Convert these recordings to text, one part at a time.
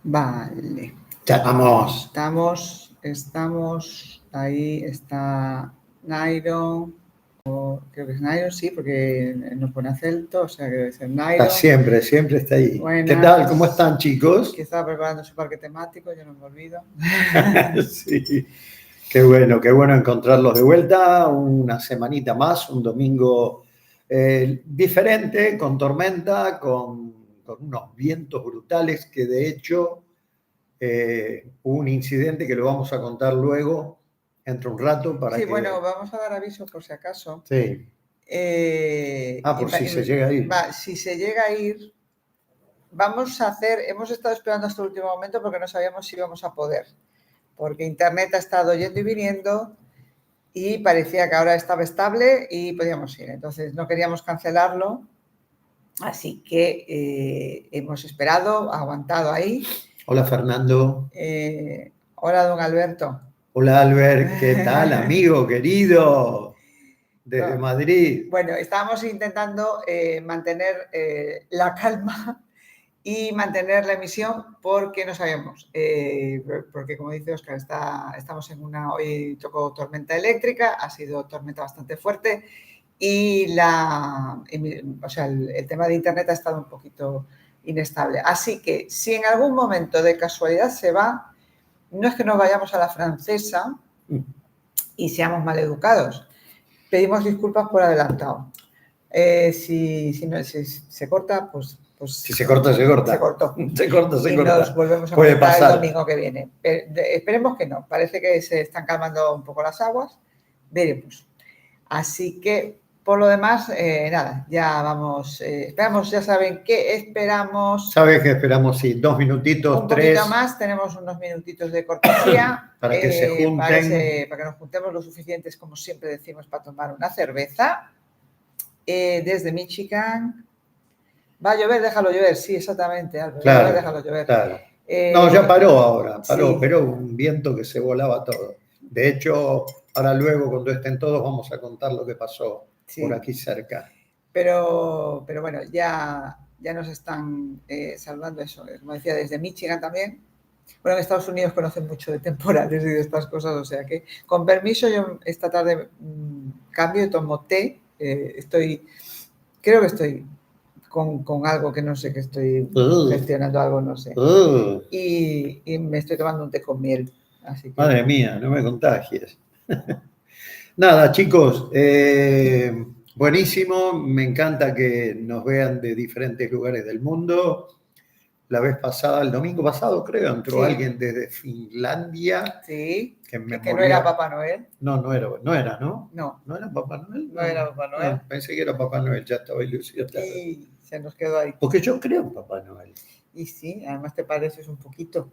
Vale. Ya estamos. Estamos. Ahí está Nairo. Creo que es Nairo, sí, porque nos pone acento, o sea que debe ser Nairo. Está siempre está ahí. Buenas. ¿Qué tal? ¿Cómo están, chicos? Que estaba preparando su parque temático, yo no me olvido. Sí. Qué bueno encontrarlos de vuelta. Una semanita más, un domingo diferente, con tormenta, con unos vientos brutales que de hecho hubo un incidente que lo vamos a contar luego, entre un rato, para Sí, que... bueno, vamos a dar aviso por si acaso. Sí. Por si se llega a ir. Si se llega a ir, hemos estado esperando hasta el último momento porque no sabíamos si íbamos a poder, porque internet ha estado yendo y viniendo y parecía que ahora estaba estable y podíamos ir. Entonces no queríamos cancelarlo, así que hemos esperado, aguantado ahí. Hola, Fernando. Hola, don Alberto. Hola, Albert. ¿Qué tal, amigo querido? Desde Madrid. Bueno, estábamos intentando mantener la calma y mantener la emisión porque no sabemos, porque como dice Óscar, estamos en hoy tocó tormenta eléctrica, ha sido tormenta bastante fuerte y el tema de internet ha estado un poquito inestable. Así que si en algún momento de casualidad se va, no es que nos vayamos a la francesa y seamos maleducados. Pedimos disculpas por adelantado. Si se corta, pues si se corta, se corta. Se cortó. Se corta. Y nos volvemos a conectar el domingo que viene. Esperemos que no. Parece que se están calmando un poco las aguas. Veremos. Así que, por lo demás, nada, ya vamos. Esperamos, ya saben qué esperamos. ¿Sabes qué esperamos? Sí, 2 minutitos, 3. Un poquito más, tenemos unos minutitos de cortesía. Para que se junten. Para que nos juntemos lo suficientes, como siempre decimos, para tomar una cerveza. Desde Michigan. Va a llover, déjalo llover, sí, exactamente, Albert. Claro, Va a llover, déjalo llover. Claro. No, ya paró ahora, sí. Pero un viento que se volaba todo. De hecho, ahora luego, cuando estén todos, vamos a contar lo que pasó por aquí cerca. Pero bueno, ya nos están salvando eso, como decía, desde Michigan también. Bueno, en Estados Unidos conocen mucho de temporales y de estas cosas, o sea que, con permiso, yo esta tarde cambio y tomo té. Creo que estoy con algo que no sé, que estoy gestionando algo, no sé. Y me estoy tomando un té con miel. Así que... Madre mía, no me contagies. Nada, chicos, buenísimo. Me encanta que nos vean de diferentes lugares del mundo. La vez pasada, el domingo pasado, creo, entró alguien desde Finlandia. Sí, que no era Papá Noel. No era, ¿no? No. ¿No era Papá Noel? No era Papá Noel. No, pensé que era Papá Noel, ya estaba ilusionado. Y se nos quedó ahí. Porque yo creo en Papá Noel. Y sí, además te pareces un poquito.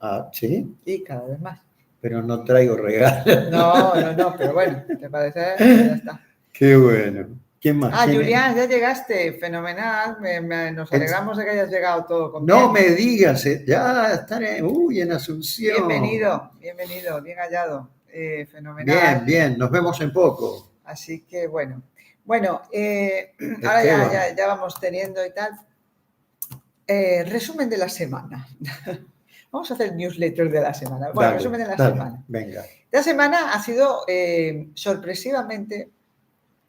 Ah, ¿sí? Y cada vez más. Pero no traigo regalos. No, pero bueno, te parece, ya está. Qué bueno. ¿Quién más? Julián, ya llegaste, fenomenal. Nos alegramos de que hayas llegado todo con No me digas, ya estaré en Asunción. Bienvenido, bien hallado. Fenomenal. Bien, nos vemos en poco. Así que bueno, ahora ya vamos teniendo y tal. Resumen de la semana. Vamos a hacer el newsletter de la semana. Bueno, dale, resumen de la semana. Venga. La semana ha sido sorpresivamente.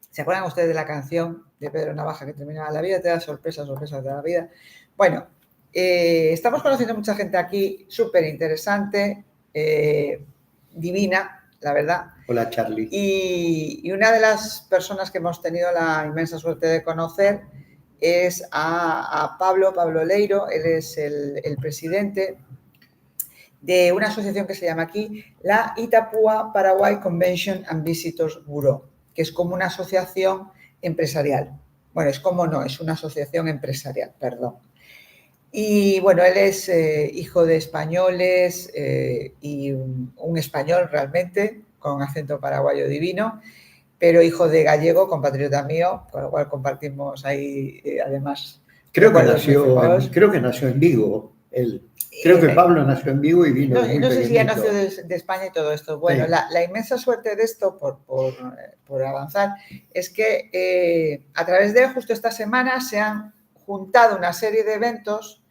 ¿Se acuerdan ustedes de la canción de Pedro Navaja que terminaba la vida te da sorpresas de la vida? Bueno, estamos conociendo mucha gente aquí, súper interesante, divina, la verdad. Hola, Charlie. Y una de las personas que hemos tenido la inmensa suerte de conocer es a Pablo Leiro. Él es el presidente de una asociación que se llama aquí la Itapúa Paraguay Convention and Visitors Bureau, que es como una asociación empresarial. Bueno, es una asociación empresarial, perdón. Y bueno, él es hijo de españoles y un español realmente, con acento paraguayo divino, pero hijo de gallego, compatriota mío, con lo cual compartimos ahí además... Creo que nació en Vigo, él. Creo que Pablo nació en Vigo y vino muy no sé si ya nació de España y todo esto. Bueno, sí. La inmensa suerte de esto, por avanzar, es que a través de justo esta semana se han juntado una serie de eventos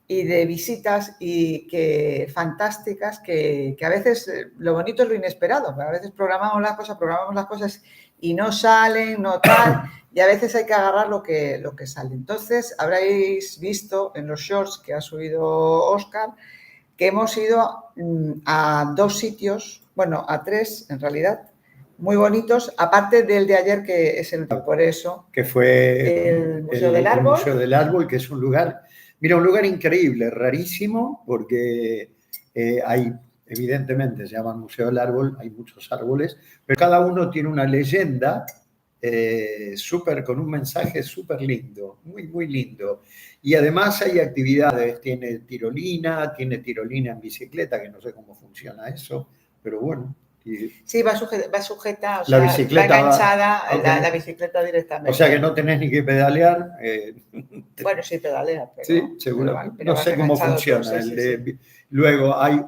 y de visitas y que fantásticas, que a veces lo bonito es lo inesperado, a veces programamos las cosas y no salen, no tal, y a veces hay que agarrar lo que sale. Entonces, habréis visto en los shorts que ha subido Óscar que hemos ido a 2 sitios, bueno, a 3 en realidad, muy bonitos, aparte del de ayer, que es el por eso. Que fue el Museo del Árbol. El Museo del Árbol, que es un lugar, mira, un lugar increíble, rarísimo, porque hay, evidentemente, se llama Museo del Árbol, hay muchos árboles, pero cada uno tiene una leyenda con un mensaje súper lindo, muy, muy lindo. Y además hay actividades, tiene tirolina en bicicleta, que no sé cómo funciona eso, pero bueno. Sí, va sujeta, o la sea, bicicleta va enganchada okay. la bicicleta directamente. O sea que no tenés ni que pedalear. Bueno, sí, pedalea, pero... Sí, seguro. Pero no sé cómo funciona. Tú, sí. Luego hay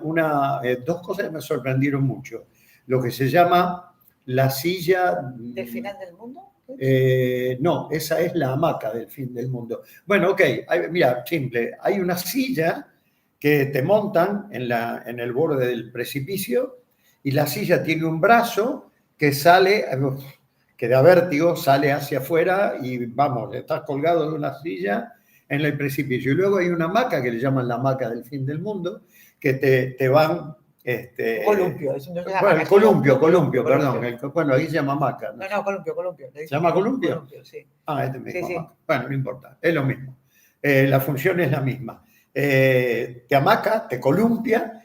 dos cosas que me sorprendieron mucho. Lo que se llama la silla... ¿Del final del mundo? No, esa es la hamaca del fin del mundo. Bueno, ok, mira, simple. Hay una silla que te montan en el borde del precipicio y la silla tiene un brazo que sale, que da vértigo, sale hacia afuera y vamos, estás colgado de una silla en el precipicio. Y luego hay una hamaca que le llaman la hamaca del fin del mundo, que te van... columpio. Bueno, columpio, perdón. Bueno, ahí se llama hamaca. No, columpio. ¿Se llama columpio? Sí. Mismo. Sí. Bueno, no importa, es lo mismo. La función es la misma. Te amaca, te columpia,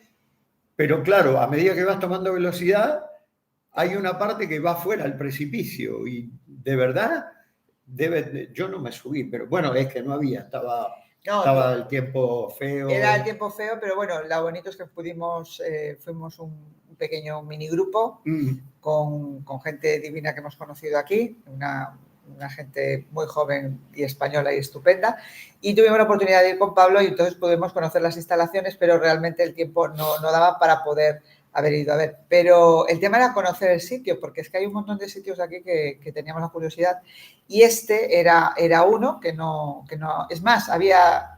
pero claro, a medida que vas tomando velocidad, hay una parte que va fuera al precipicio y de verdad, yo no me subí, pero bueno, es que no había, estaba el tiempo feo. Era el tiempo feo, pero bueno, lo bonito es que fuimos un pequeño minigrupo con gente divina que hemos conocido aquí, una gente muy joven y española y estupenda, y tuvimos la oportunidad de ir con Pablo y entonces pudimos conocer las instalaciones, pero realmente el tiempo no daba para poder haber ido a ver. Pero el tema era conocer el sitio, porque es que hay un montón de sitios aquí que teníamos la curiosidad, y este era uno que no... Es más,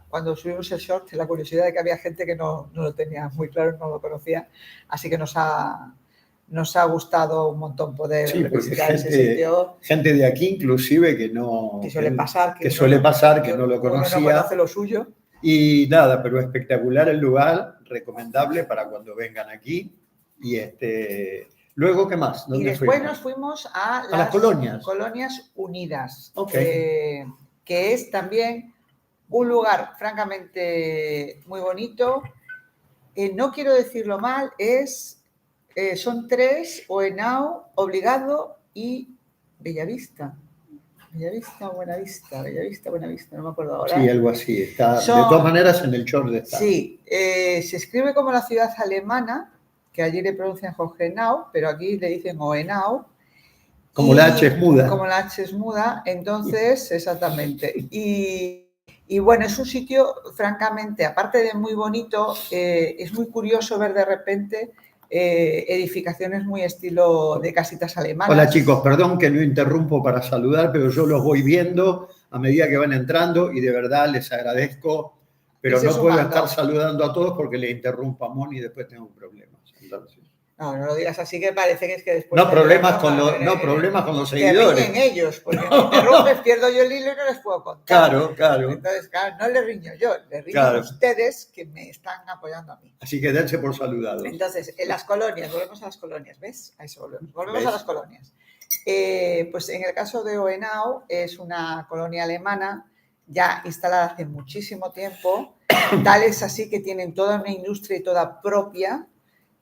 cuando subimos el short, la curiosidad de que había gente que no lo tenía muy claro, no lo conocía, así que nos ha gustado un montón poder visitar ese sitio. Gente de aquí inclusive que no... Que suele pasar. Que no lo conocía. No conoce lo suyo. Y nada, pero espectacular el lugar, recomendable para cuando vengan aquí. Y luego, ¿qué más? Y después nos fuimos a las colonias. Colonias Unidas, okay. Que es también un lugar francamente muy bonito. No quiero decirlo mal, son 3, Ohenao, Obligado y Bellavista. Bellavista, Buenavista, no me acuerdo ahora. Sí, algo así. Está, de todas maneras, en el short está. Sí, se escribe como la ciudad alemana, que allí le pronuncian Hohenau, pero aquí le dicen Ohenau. Como la H es muda. Como la H es muda, entonces, exactamente. Y bueno, es un sitio, francamente, aparte de muy bonito, es muy curioso ver de repente edificaciones muy estilo de casitas alemanas. Hola chicos, perdón que no interrumpo para saludar, pero yo los voy viendo a medida que van entrando y de verdad les agradezco, pero no puedo estar saludando a todos porque le interrumpo a Moni y después tengo problemas. Entonces... No lo digas así, que parece que es que después... problemas con los seguidores. Que riñen ellos, porque me interrumpes, pierdo yo el hilo y no les puedo contar. Claro. Entonces, claro, no les riño yo, les riño a ustedes que me están apoyando a mí. Así que dense por saludados. Entonces, en las colonias, volvemos a las colonias, ¿ves? A eso volvemos. Volvemos a las colonias. Pues en el caso de Ohenau, es una colonia alemana ya instalada hace muchísimo tiempo, tal es así que tienen toda una industria y toda propia,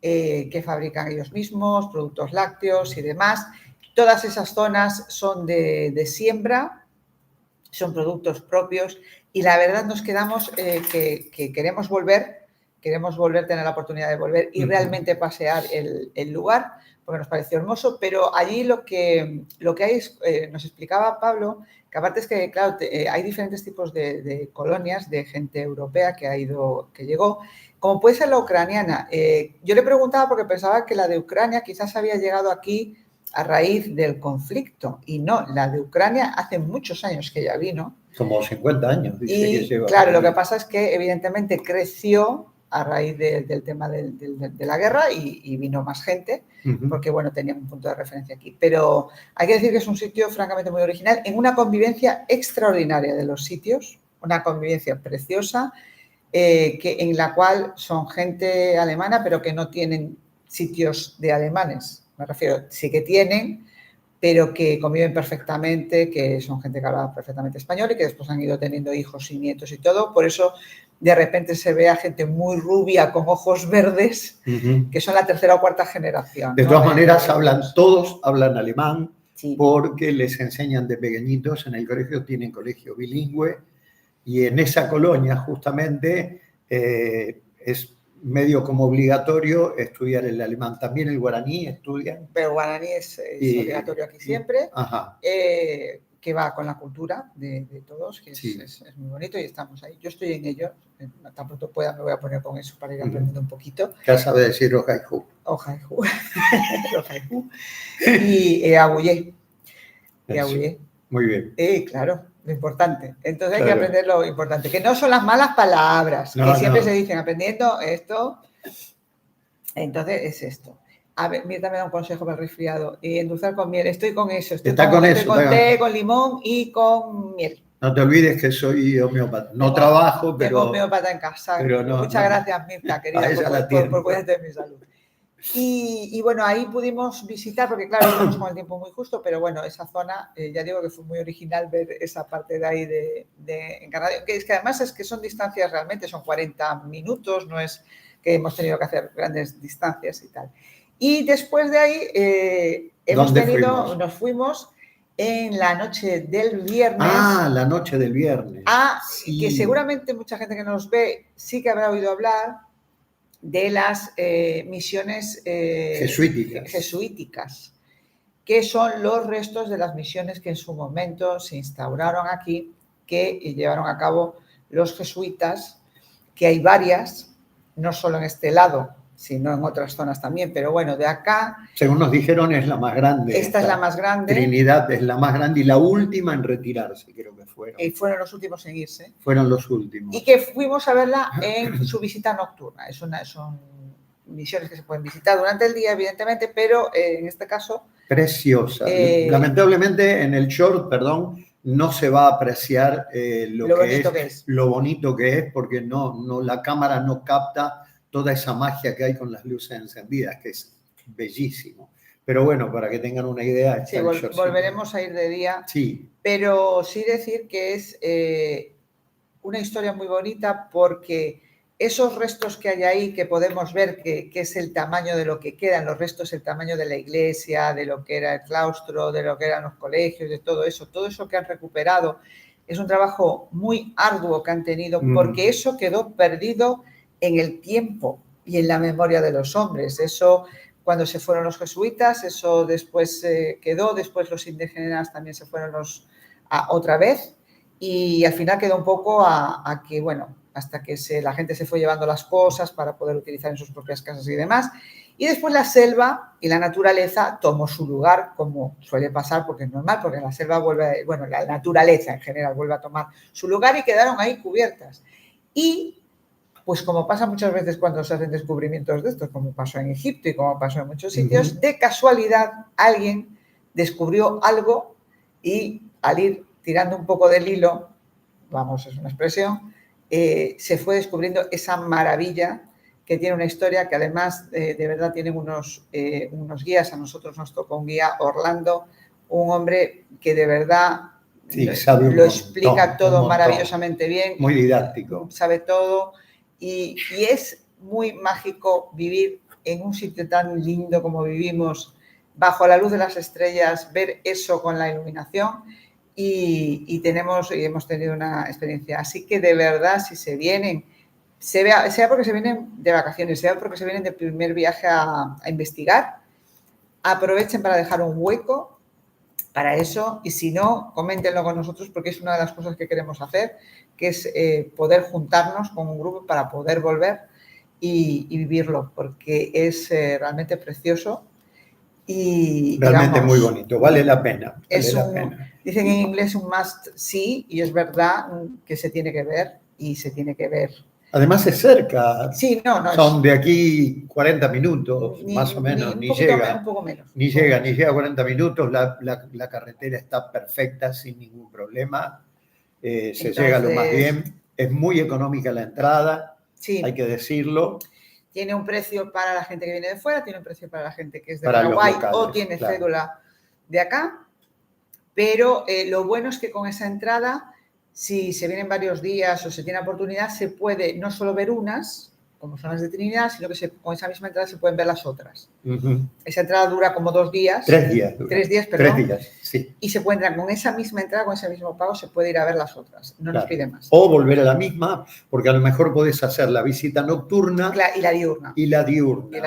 que fabrican ellos mismos, productos lácteos y demás. Todas esas zonas son de siembra, son productos propios y la verdad nos quedamos que queremos volver, tener la oportunidad de volver y realmente pasear el lugar, porque nos pareció hermoso, pero allí lo que hay es, nos explicaba Pablo, que aparte es que, claro, hay diferentes tipos de colonias de gente europea que llegó, como puede ser la ucraniana. Yo le preguntaba porque pensaba que la de Ucrania quizás había llegado aquí a raíz del conflicto y no, la de Ucrania hace muchos años que ya vino Como 50 años, dice que Y lleva. claro, lo que pasa es que evidentemente creció a raíz del tema de la guerra y vino más gente, porque bueno, tenían un punto de referencia aquí. Pero hay que decir que es un sitio francamente muy original, en una convivencia extraordinaria de los sitios, una convivencia preciosa, en la cual son gente alemana, pero que no tienen sitios de alemanes. Me refiero, sí que tienen, pero que conviven perfectamente, que son gente que habla perfectamente español y que después han ido teniendo hijos y nietos y todo. Por eso, de repente se ve a gente muy rubia con ojos verdes, que son la tercera o cuarta generación. De todas maneras, todos hablan alemán, sí, porque les enseñan de pequeñitos en el colegio, tienen colegio bilingüe, y en esa colonia justamente es medio como obligatorio estudiar el alemán. También el guaraní estudian. Pero el guaraní es obligatorio aquí siempre, que va con la cultura de todos, que es muy bonito y estamos ahí. Yo estoy en ello, tan pronto pueda me voy a poner con eso para ir aprendiendo un poquito. ¿Qué sabe decir Ojaihu? Ojaihu. Ojaihu. Y Abuye. Muy bien. Claro, lo importante. Entonces hay que aprender lo importante, que no son las malas palabras, que siempre se dicen aprendiendo esto. Entonces es esto. A ver, Mirta me da un consejo para el resfriado. Y endulzar con miel. Estoy con eso. Estoy con té, con limón y con miel. No te olvides que soy homeópata. No trabajo, pero... Tengo homeópata en casa. Muchas gracias, Mirta, querida, por cuidarte de mi salud. Y bueno, ahí pudimos visitar, porque claro, íbamos con el tiempo muy justo, pero bueno, esa zona, ya digo que fue muy original ver esa parte de ahí de Encarnación, que es que además es que son distancias realmente, son 40 minutos, no es que hemos tenido que hacer grandes distancias y tal. Y después de ahí nos fuimos en la noche del viernes. Ah, la noche del viernes. Que seguramente mucha gente que nos ve sí que habrá oído hablar de las misiones jesuíticas, que son los restos de las misiones que en su momento se instauraron aquí, que llevaron a cabo los jesuitas, que hay varias, no solo en este lado, sino en otras zonas también, pero bueno, de acá... Según nos dijeron, es la más grande. Esta es la más grande. Trinidad es la más grande y la última en retirarse, creo que fueron. Y fueron los últimos en irse. Fueron los últimos. Y que fuimos a verla en su visita nocturna. Son misiones que se pueden visitar durante el día, evidentemente, pero en este caso... Preciosa. Lamentablemente en el short, no se va a apreciar lo bonito que es, porque la cámara no capta toda esa magia que hay con las luces encendidas, que es bellísimo. Pero bueno, para que tengan una idea... Sí, volveremos a ir de día. Sí. Pero sí decir que es una historia muy bonita, porque esos restos que hay ahí, que podemos ver que es el tamaño de lo que quedan, los restos, el tamaño de la iglesia, de lo que era el claustro, de lo que eran los colegios, de todo eso que han recuperado, es un trabajo muy arduo que han tenido, porque eso quedó perdido en el tiempo y en la memoria de los hombres. Eso, cuando se fueron los jesuitas, eso después quedó, después los indígenas también se fueron otra vez, y al final quedó un poco a que, bueno, hasta que la gente se fue llevando las cosas para poder utilizar en sus propias casas y demás. Y después la selva y la naturaleza tomó su lugar, como suele pasar, porque es normal, porque la selva la naturaleza en general vuelve a tomar su lugar, y quedaron ahí cubiertas. Y pues como pasa muchas veces cuando se hacen descubrimientos de estos, como pasó en Egipto y como pasó en muchos sitios, de casualidad alguien descubrió algo y al ir tirando un poco del hilo, vamos, es una expresión, se fue descubriendo esa maravilla que tiene una historia, que además de verdad tienen unos guías. A nosotros nos tocó un guía, Orlando, un hombre que de verdad lo explica todo maravillosamente bien. Muy didáctico. Sabe todo. Y es muy mágico vivir en un sitio tan lindo como vivimos, bajo la luz de las estrellas, ver eso con la iluminación, y hemos tenido una experiencia. Así que de verdad, si se vienen, sea porque se vienen de vacaciones, sea porque se vienen de primer viaje a investigar, aprovechen para dejar un hueco para eso, y si no, coméntenlo con nosotros, porque es una de las cosas que queremos hacer, que es poder juntarnos con un grupo para poder volver y vivirlo, porque es realmente precioso. Y realmente vamos, muy bonito, vale la pena. Vale la pena. Dicen en inglés un must see, y es verdad que se tiene que ver, y se tiene que ver. Además es cerca, sí, no son de aquí 40 minutos, más o menos, un poco menos. Ni llega a 40 minutos, la carretera está perfecta, sin ningún problema, se llega lo más bien, es muy económica la entrada, sí, hay que decirlo. Tiene un precio para la gente que viene de fuera, tiene un precio para la gente que es de Paraguay o tiene cédula de acá, pero lo bueno es que con esa entrada, si se vienen varios días o se tiene oportunidad, se puede no solo ver unas, como son las de Trinidad, sino que con esa misma entrada se pueden ver las otras. Esa entrada dura como 2 días. 3 días. 3 días, perdón. 3 días, sí. Y se puede entrar con esa misma entrada, con ese mismo pago, se puede ir a ver las otras. No nos pide más. O volver a la misma, porque a lo mejor podés hacer la visita nocturna y la diurna. Y la diurna.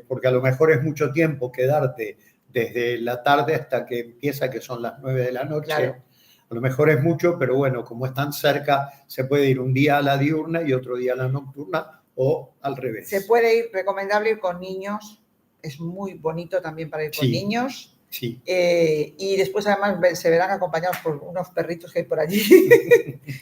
Porque a lo mejor es mucho tiempo quedarte desde la tarde hasta que empieza, que son las 9 de la noche. Claro. A lo mejor es mucho, pero bueno, como están cerca, se puede ir un día a la diurna y otro día a la nocturna, o al revés. Se puede ir, recomendable ir con niños, es muy bonito también para ir con niños. Sí. Y después además se verán acompañados por unos perritos que hay por allí,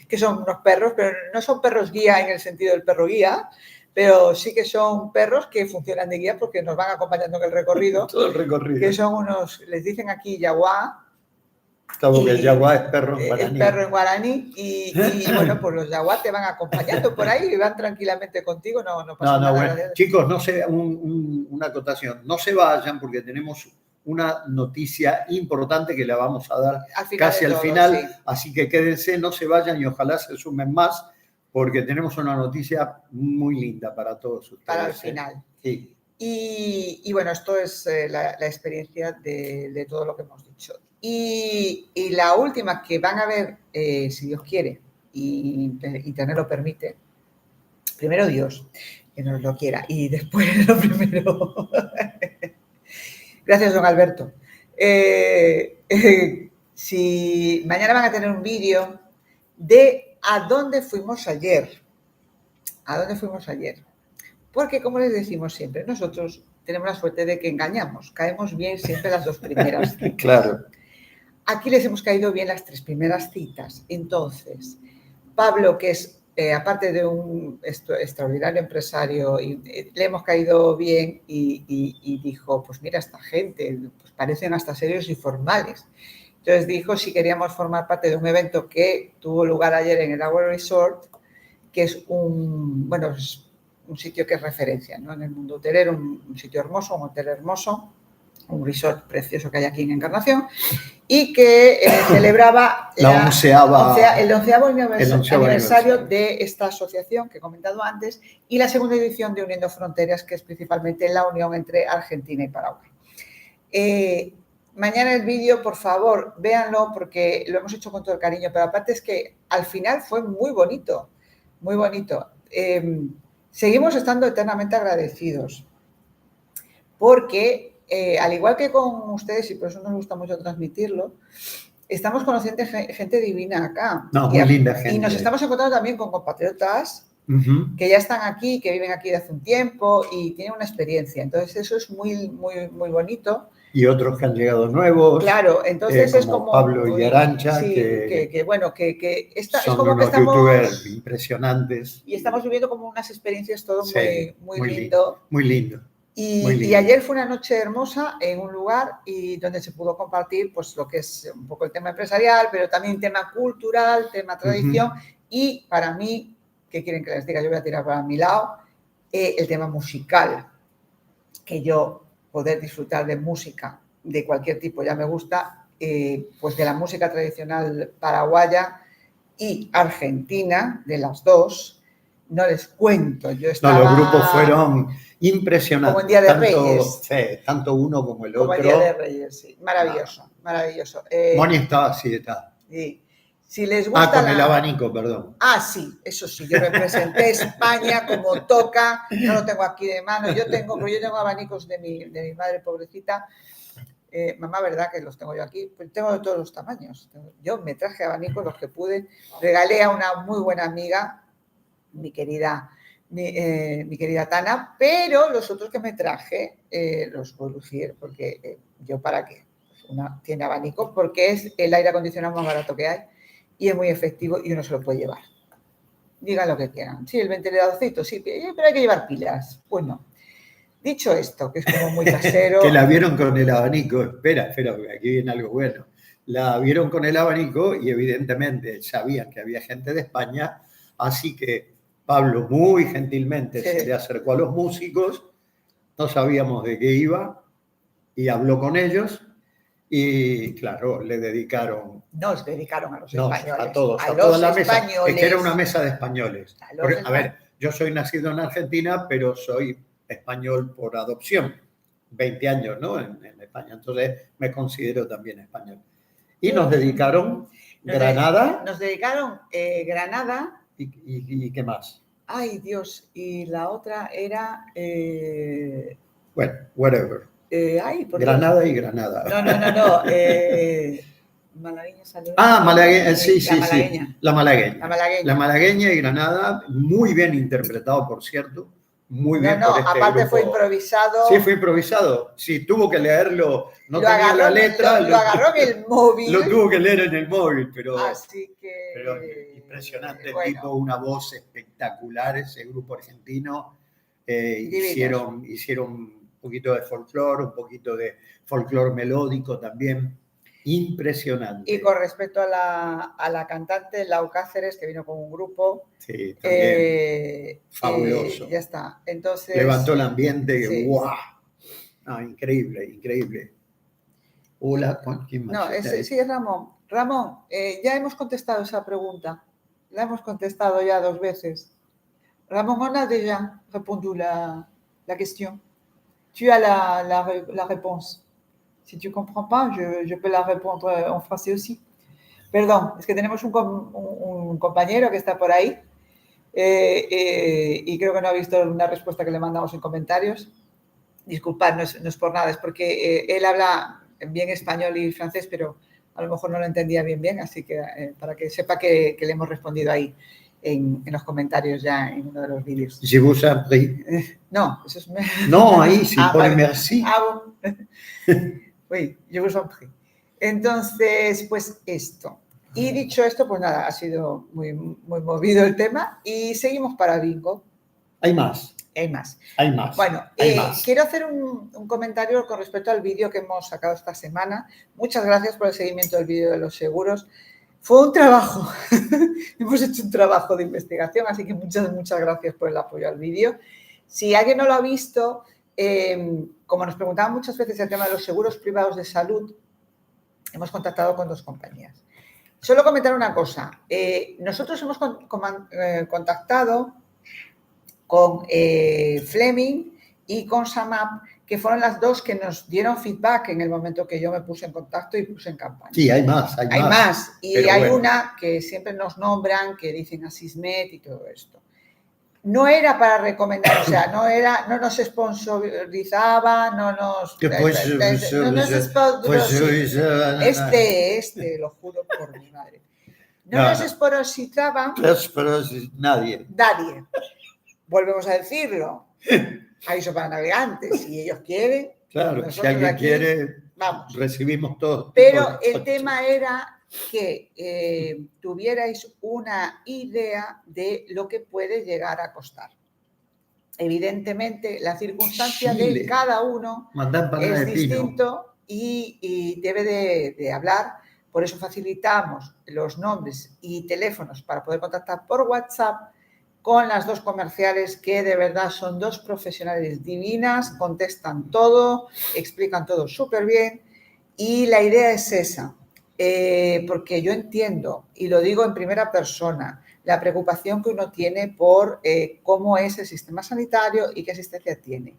que son unos perros, pero no son perros guía en el sentido del perro guía, pero sí que son perros que funcionan de guía porque nos van acompañando en el recorrido. Todo el recorrido. Que son unos, les dicen aquí yaguá. Claro, que el yaguá es perro en guaraní. El perro en guaraní y bueno, pues los yaguá te van acompañando por ahí y van tranquilamente contigo, no pasa nada. Bueno. Chicos, no se, una acotación, no se vayan porque tenemos una noticia importante que la vamos a dar casi al final, sí. Así que quédense, no se vayan y ojalá se sumen más porque tenemos una noticia muy linda para todos ustedes. Para el final. Sí. Y bueno, esto es la experiencia de todo lo que hemos dicho. Y la última que van a ver, si Dios quiere y Internet lo permite, primero Dios, que nos lo quiera, y después lo primero. Gracias, don Alberto. Si mañana van a tener un vídeo de a dónde fuimos ayer. ¿A dónde fuimos ayer? Porque, como les decimos siempre, nosotros tenemos la suerte de que engañamos. Caemos bien siempre las 2 primeras citas. Claro. Aquí les hemos caído bien las 3 primeras citas. Entonces, Pablo, que es, aparte de un extraordinario empresario, le hemos caído bien y dijo, pues mira, esta gente, pues parecen hasta serios y formales. Entonces dijo si queríamos formar parte de un evento que tuvo lugar ayer en el Agua Resort, que es un sitio que es referencia, ¿no? En el mundo hotelero, un sitio hermoso, un hotel hermoso, un resort precioso que hay aquí en Encarnación, y que celebraba el 11º aniversario de esta asociación que he comentado antes y la segunda edición de Uniendo Fronteras, que es principalmente la unión entre Argentina y Paraguay. Mañana el vídeo, por favor, véanlo porque lo hemos hecho con todo el cariño, pero aparte es que al final fue muy bonito, muy bonito. Seguimos estando eternamente agradecidos porque, al igual que con ustedes, y por eso nos gusta mucho transmitirlo, estamos conociendo gente divina acá. Muy linda gente. Y nos estamos encontrando también con compatriotas que ya están aquí, que viven aquí de hace un tiempo y tienen una experiencia. Entonces, eso es muy, muy, muy bonito. Y otros que han llegado nuevos. Claro, entonces es como Pablo y Arancha, sí, que son como unos youtubers impresionantes. Y estamos viviendo como unas experiencias todo muy lindo. Muy lindo. Y ayer fue una noche hermosa en un lugar y donde se pudo compartir pues lo que es un poco el tema empresarial, pero también tema cultural, tema tradición y para mí, ¿qué quieren que les diga? Yo voy a tirar para mi lado, el tema musical, que yo poder disfrutar de música de cualquier tipo ya me gusta, pues de la música tradicional paraguaya y argentina, de las dos, no les cuento. Yo estaba, los grupos fueron impresionantes. Como en Día de Reyes. Sí, tanto uno como el otro. Como en Día de Reyes, sí. Maravilloso, maravilloso. Moni estaba así, está. Sí. Si les gusta con el abanico, perdón. Sí, eso sí, yo representé España como toca, no lo tengo aquí de mano, yo tengo abanicos de mi madre pobrecita, mamá, ¿verdad que los tengo yo aquí? Pues tengo de todos los tamaños, yo me traje abanicos los que pude, regalé a una muy buena amiga, mi querida mi querida Tana, pero los otros que me traje los voy a lucir porque yo para qué. Una tiene abanico porque es el aire acondicionado más barato que hay y es muy efectivo y uno se lo puede llevar. Digan lo que quieran. Sí, el ventiladorcito, sí, pero hay que llevar pilas. Pues no. Dicho esto, que es como muy casero. Que la vieron con el abanico. Espera, porque aquí viene algo bueno. La vieron con el abanico y evidentemente sabían que había gente de España, así que Pablo muy gentilmente se le acercó a los músicos, no sabíamos de qué iba y habló con ellos y claro, le dedicaron. Nos dedicaron a los españoles. A todos, a toda la mesa. Es que era una mesa de españoles. A ver, yo soy nacido en Argentina, pero soy español por adopción. 20 años, ¿no? En España. Entonces me considero también español. Y nos dedicaron Granada. Nos dedicaron Granada. ¿Y qué más? Ay, Dios. Y la otra era... bueno, whatever. Granada y Granada. No. Malagueña salió. Malagueña, sí. La malagueña. La malagueña y Granada, muy bien interpretado, por cierto. Muy bien. No, aparte grupo. Fue improvisado. Sí, fue improvisado. Sí, tuvo que leerlo. No tenía la letra. Lo agarró en el móvil. Lo tuvo que leer en el móvil, pero. Así que. Pero impresionante, bueno. Tipo, una voz espectacular, ese grupo argentino. Hicieron un poquito de folclore, un poquito de folclore melódico también. Impresionante. Y con respecto a la cantante Lau Cáceres, que vino con un grupo. Sí, también. Fabuloso. Ya está. Entonces. Levantó el ambiente. Sí. ¡Guau! No, increíble. Hola, ¿quién más? No, sí, es Ramón. Ramón, ya hemos contestado esa pregunta. La hemos contestado ya 2 veces. Ramón, on a déjà répondu la question. Tu as la réponse. Si tu comprends pas, je peux la répondre en français aussi. Perdón, es que tenemos un compañero que está por ahí y creo que no ha visto una respuesta que le mandamos en comentarios. Disculpad, no es por nada, es porque él habla bien español y francés, pero a lo mejor no lo entendía bien, así que para que sepa que le hemos respondido ahí en los comentarios ya en uno de los vídeos. Je vous en prie. No, eso es... No, ahí sí pone merci. Oui, je vous en prie. Entonces, pues esto. Y dicho esto, pues nada, ha sido muy movido el tema y seguimos para bingo. Hay más. Bueno, quiero hacer un comentario con respecto al vídeo que hemos sacado esta semana. Muchas gracias por el seguimiento del vídeo de los seguros. Fue un trabajo. Hemos hecho un trabajo de investigación, así que muchas gracias por el apoyo al vídeo. Si alguien no lo ha visto... como nos preguntaban muchas veces el tema de los seguros privados de salud, hemos contactado con 2 compañías. Solo comentar una cosa. Nosotros hemos contactado con Fleming y con Samap, que fueron las 2 que nos dieron feedback en el momento que yo me puse en contacto y puse en campaña. Sí, hay más. Y hay una que siempre nos nombran, que dicen Asismet y todo esto. No era para recomendar, o sea, no nos sponsorizaba, no nos lo juro por mi madre. Nos sponsorizaba nadie. Volvemos a decirlo. Aviso para navegantes, si ellos quieren. Claro, si alguien quiere, vamos. Recibimos todo. Pero el tema era que tuvierais una idea de lo que puede llegar a costar. Evidentemente, la circunstancia de cada uno es distinto y debe de hablar. Por eso facilitamos los nombres y teléfonos para poder contactar por WhatsApp con las 2 comerciales que de verdad son 2 profesionales divinas, contestan todo, explican todo súper bien y la idea es esa. Porque yo entiendo, y lo digo en primera persona, la preocupación que uno tiene por cómo es el sistema sanitario y qué asistencia tiene.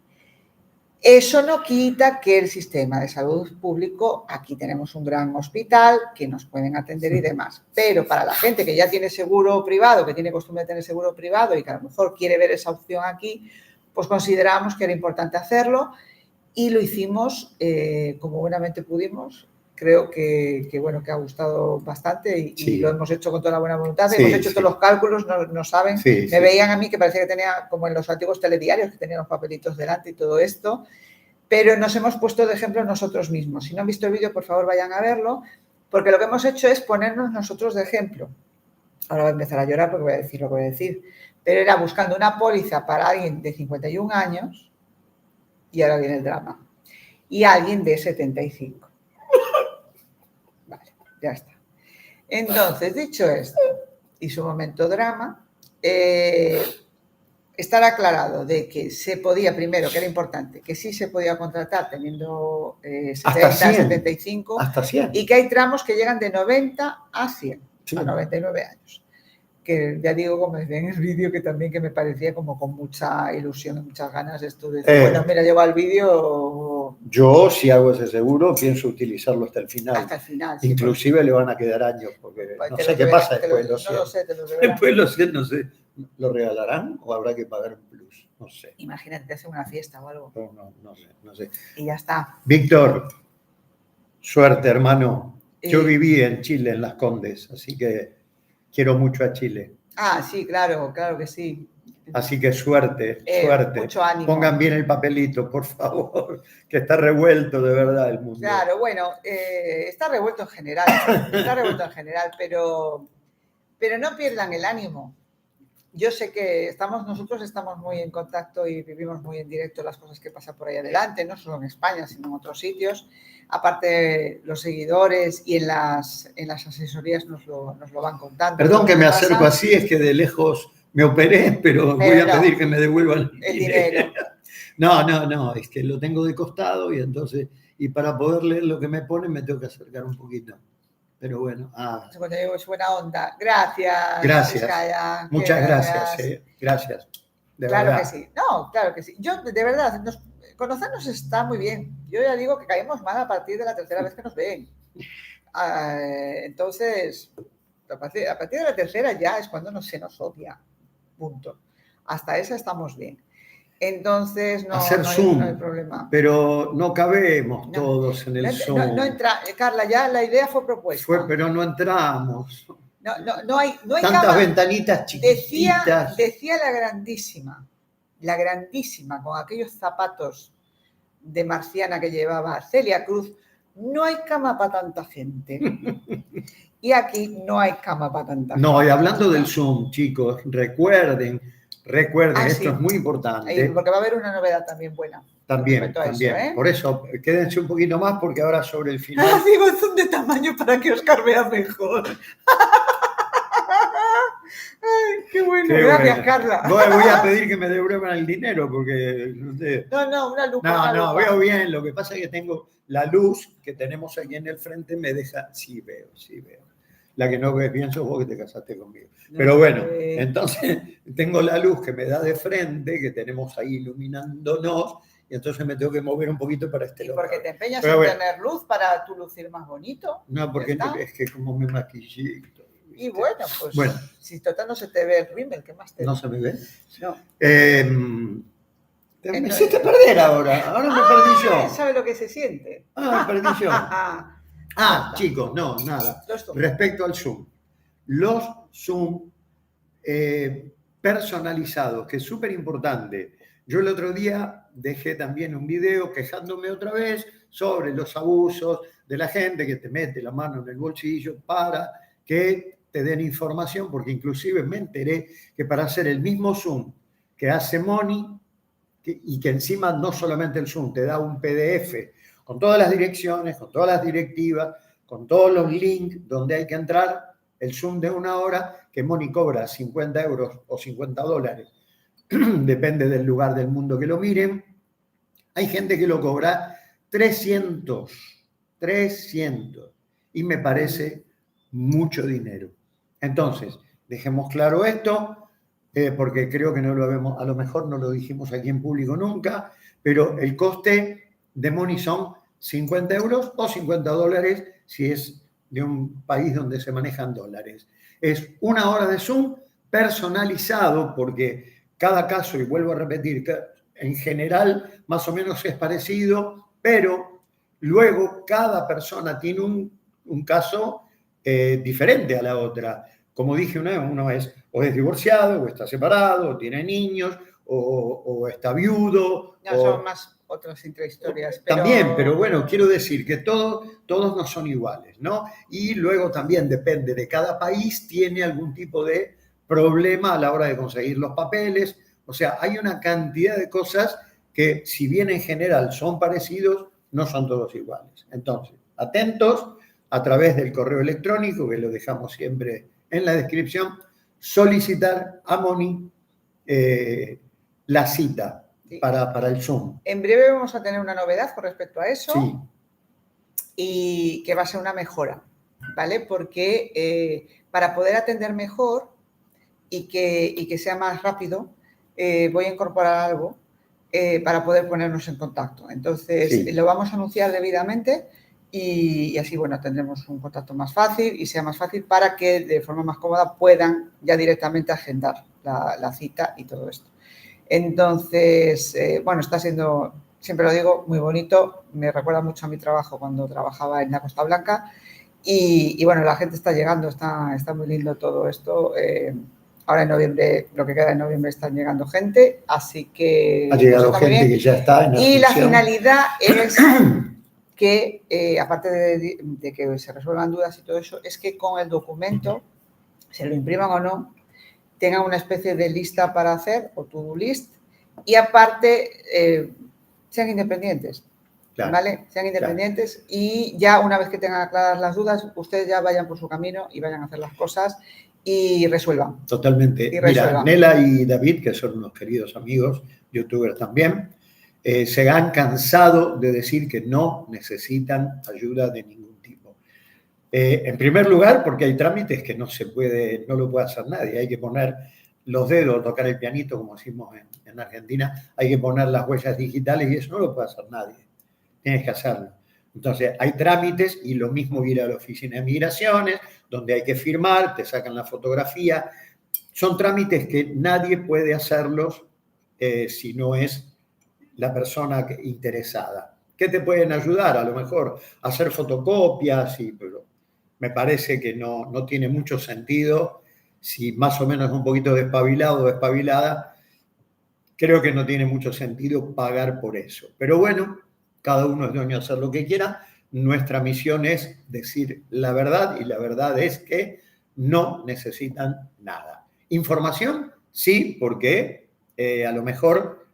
Eso no quita que el sistema de salud público, aquí tenemos un gran hospital que nos pueden atender y demás, pero para la gente que ya tiene seguro privado, que tiene costumbre de tener seguro privado y que a lo mejor quiere ver esa opción aquí, pues consideramos que era importante hacerlo y lo hicimos como buenamente pudimos. creo que ha gustado bastante y Sí. lo hemos hecho con toda la buena voluntad. Sí, hemos hecho sí. todos los cálculos, no saben. Sí, Me veían a mí que parecía que tenía, como en los antiguos telediarios, que tenían los papelitos delante y todo esto, pero nos hemos puesto de ejemplo nosotros mismos. Si no han visto el vídeo, por favor, vayan a verlo, porque lo que hemos hecho es ponernos nosotros de ejemplo. Ahora voy a empezar a llorar porque voy a decir lo que voy a decir, pero era buscando una póliza para alguien de 51 años y ahora viene el drama. Y alguien de 75. Vale, ya está. Entonces, dicho esto, y su momento drama, estar aclarado de que se podía, primero, que era importante, que sí se podía contratar teniendo 70, 75, hasta 100. Y que hay tramos que llegan de 90 a 100, Sí. a 99 años. Que ya digo, como decía en el vídeo, que también que me parecía como con mucha ilusión y muchas ganas esto de decir, bueno, mira, llevo al vídeo. Yo, si hago ese seguro, pienso utilizarlo hasta el final. Hasta el final. Sí, inclusive le van a quedar años, porque no sé qué pasa después de los 100. No lo sé, te lo después de los 100, no sé. ¿Lo regalarán o habrá que pagar un plus? No sé. Imagínate, te hace una fiesta o algo. No sé. Y ya está. Víctor, suerte, hermano. Yo viví en Chile, en Las Condes, así que quiero mucho a Chile. Ah, sí, claro que sí. Así que suerte. Mucho ánimo. Pongan bien el papelito, por favor, que está revuelto de verdad el mundo. Claro, bueno, está revuelto en general, pero no pierdan el ánimo. Yo sé que nosotros estamos muy en contacto y vivimos muy en directo las cosas que pasan por ahí adelante, no solo en España, sino en otros sitios. Aparte, los seguidores y en las asesorías nos lo van contando. Perdón que me acerco así, es que de lejos me operé, pero voy a pedir que me devuelvan el dinero. No, es que lo tengo de costado y entonces, y para poder leer lo que me ponen me tengo que acercar un poquito. Pero bueno. Cuando digo es buena onda. Gracias. Gracias. Muchas gracias. Gracias. Claro que sí. No, claro que sí. Yo, de verdad, conocernos está muy bien. Yo ya digo que caemos mal a partir de la tercera vez que nos ven. Entonces, a partir de la tercera ya es cuando se nos odia. Punto. Hasta esa estamos bien. Entonces, no hay problema. Pero no cabemos todos en el Zoom. No entra, Carla, ya la idea fue propuesta. Pero no entramos. No hay tantas cama. Ventanitas chiquititas. Decía la grandísima, con aquellos zapatos de marciana que llevaba Celia Cruz, no hay cama para tanta gente. Y aquí no hay cama para tanta gente. No, y hablando del Zoom, chicos, recuerden, esto es muy importante. Porque va a haber una novedad también buena. También. Eso, ¿eh? Por eso, quédense un poquito más porque ahora sobre el final... Digo, son de tamaño para que Oscar vea mejor. Ay, qué bueno. Gracias, Carla. Voy a pedir que me devuelvan el dinero porque... No, una lupa. No, veo bien. Lo que pasa es que tengo la luz que tenemos aquí en el frente, me deja... Sí veo. La que no ves bien sos vos que te casaste conmigo. Pero bueno, entonces tengo la luz que me da de frente, que tenemos ahí iluminándonos, y entonces me tengo que mover un poquito para este lado. ¿Y porque te empeñas en tener luz para tu lucir más bonito? No, porque es que como me maquillé. Y bueno, pues si total no se te ve el rímel, ¿qué más te ve? ¿No se me ve? No. Me hiciste perder ahora me perdí yo. ¿Sabe lo que se siente? Me perdí yo. Chicos, no, nada. Respecto al Zoom. Los Zoom personalizados, que es súper importante. Yo el otro día dejé también un video quejándome otra vez sobre los abusos de la gente que te mete la mano en el bolsillo para que te den información, porque inclusive me enteré que para hacer el mismo Zoom que hace Moni, y que encima no solamente el Zoom, te da un PDF con todas las direcciones, con todas las directivas, con todos los links donde hay que entrar, el Zoom de 1 hora, que Moni cobra 50 euros o $50, depende del lugar del mundo que lo miren. Hay gente que lo cobra 300, y me parece mucho dinero. Entonces, dejemos claro esto, porque creo que no lo vemos, a lo mejor no lo dijimos aquí en público nunca, pero el coste de Moni son 50 euros o $50 si es de un país donde se manejan dólares. Es 1 hora de Zoom personalizado, porque cada caso, y vuelvo a repetir, que en general más o menos es parecido, pero Luego, cada persona tiene un caso diferente a la otra. Como dije una vez, uno es o es divorciado, o está separado, o tiene niños, o está viudo. No, son más otras intrahistorias. También, pero bueno, quiero decir que todos no son iguales, ¿no? Y luego también depende de cada país, tiene algún tipo de problema a la hora de conseguir los papeles. O sea, hay una cantidad de cosas que, si bien en general son parecidos, no son todos iguales. Entonces, atentos a través del correo electrónico, que lo dejamos siempre en la descripción, solicitar a Moni la cita. Sí. Para el Zoom. En breve vamos a tener una novedad con respecto a eso. Sí. Y que va a ser una mejora, ¿vale? Porque para poder atender mejor y que sea más rápido, voy a incorporar algo para poder ponernos en contacto. Entonces, sí, lo vamos a anunciar debidamente y así, bueno, tendremos un contacto más fácil y sea más fácil para que de forma más cómoda puedan ya directamente agendar la cita y todo esto. Entonces, bueno, está siendo, siempre lo digo, muy bonito. Me recuerda mucho a mi trabajo cuando trabajaba en la Costa Blanca. Y bueno, la gente está llegando, está muy lindo todo esto. Ahora en noviembre, lo que queda de noviembre, están llegando gente, así que... Ha llegado gente que ya está en la Y la finalidad es que, aparte de que se resuelvan dudas y todo eso, es que con el documento, se lo impriman o no, tengan una especie de lista para hacer, o to-do list, y aparte sean independientes, claro, ¿vale? Sean independientes, claro. Y ya una vez que tengan aclaradas las dudas, ustedes ya vayan por su camino y vayan a hacer las cosas y resuelvan. Totalmente. Y resuelvan. Mira, Nela y David, que son unos queridos amigos, youtubers también, se han cansado de decir que no necesitan ayuda de ningún tipo. En primer lugar, porque hay trámites que no lo puede hacer nadie. Hay que poner los dedos, tocar el pianito, como decimos en Argentina. Hay que poner las huellas digitales y eso no lo puede hacer nadie. Tienes que hacerlo. Entonces, hay trámites y lo mismo ir a la oficina de migraciones, donde hay que firmar, te sacan la fotografía. Son trámites que nadie puede hacerlos si no es la persona interesada. ¿Qué te pueden ayudar? A lo mejor hacer fotocopias, pero me parece que no tiene mucho sentido. Si más o menos un poquito despabilado o despabilada, creo que no tiene mucho sentido pagar por eso. Pero bueno, cada uno es dueño de hacer lo que quiera. Nuestra misión es decir la verdad y la verdad es que no necesitan nada. ¿Información? Sí, porque a lo mejor,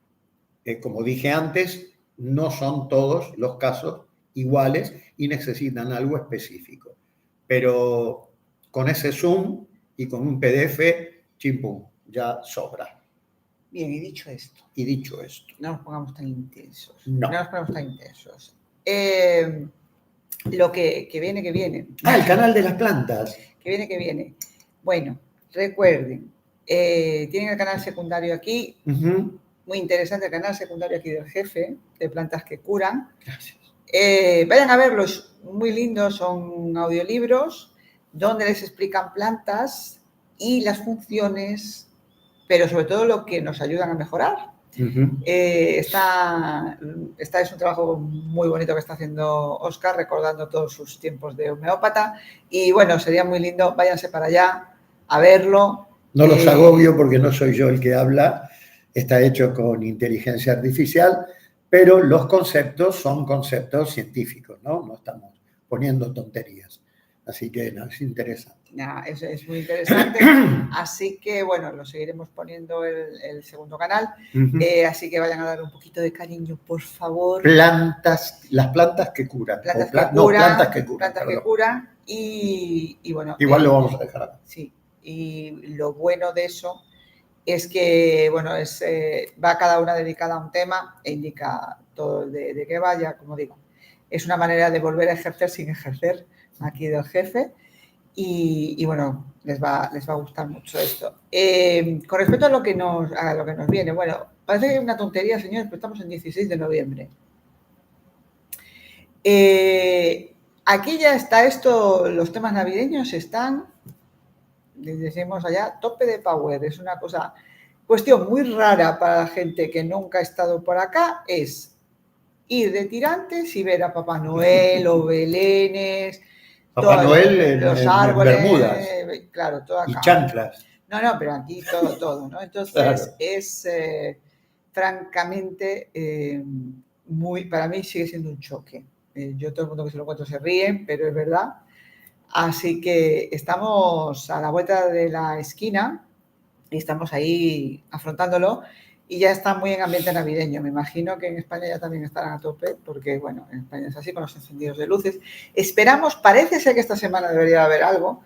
como dije antes, no son todos los casos iguales y necesitan algo específico. Pero con ese Zoom y con un PDF, chimpum, ya sobra. Bien, y dicho esto. No nos pongamos tan intensos. No. No nos pongamos tan intensos. Lo que viene, que viene. El canal de las plantas. Que viene. Bueno, recuerden, tienen el canal secundario aquí. Uh-huh. Muy interesante el canal secundario aquí del jefe, de Plantas que Curan. Gracias. Vayan a verlos, muy lindos, son audiolibros donde les explican plantas y las funciones, pero sobre todo lo que nos ayudan a mejorar. Uh-huh. Es un trabajo muy bonito que está haciendo Óscar, recordando todos sus tiempos de homeópata. Y bueno, sería muy lindo, váyanse para allá a verlo. No los agobio porque no soy yo el que habla, está hecho con inteligencia artificial, pero los conceptos son conceptos científicos, ¿no? No estamos poniendo tonterías. Así que no, es interesante. Eso es muy interesante. Así que, bueno, lo seguiremos poniendo el segundo canal. Uh-huh. Así que vayan a dar un poquito de cariño, por favor. Las plantas que curan. Plantas que curan. Y bueno. Igual lo vamos a dejar. Sí. Y lo bueno de eso es que, bueno, va cada una dedicada a un tema e indica todo de qué vaya, como digo. Es una manera de volver a ejercer sin ejercer aquí del jefe. Y bueno, les va a gustar mucho esto. Con respecto a lo que nos viene, bueno, parece que es una tontería, señores, pero estamos en 16 de noviembre. Aquí ya está esto, los temas navideños están, les decimos allá, tope de power. Es una cuestión muy rara para la gente que nunca ha estado por acá, es ir de tirantes y ver a Papá Noel o belenes, Papá Noel los árboles, Bermudas claro, todo y acá. chanclas. No, pero aquí todo, ¿no? Entonces claro. Es francamente para mí sigue siendo un choque. Yo todo el mundo que se lo cuento se ríe, pero es verdad. Así que estamos a la vuelta de la esquina y estamos ahí afrontándolo y ya está muy en ambiente navideño. Me imagino que en España ya también estarán a tope porque, bueno, en España es así con los encendidos de luces. Esperamos, parece ser que esta semana debería haber algo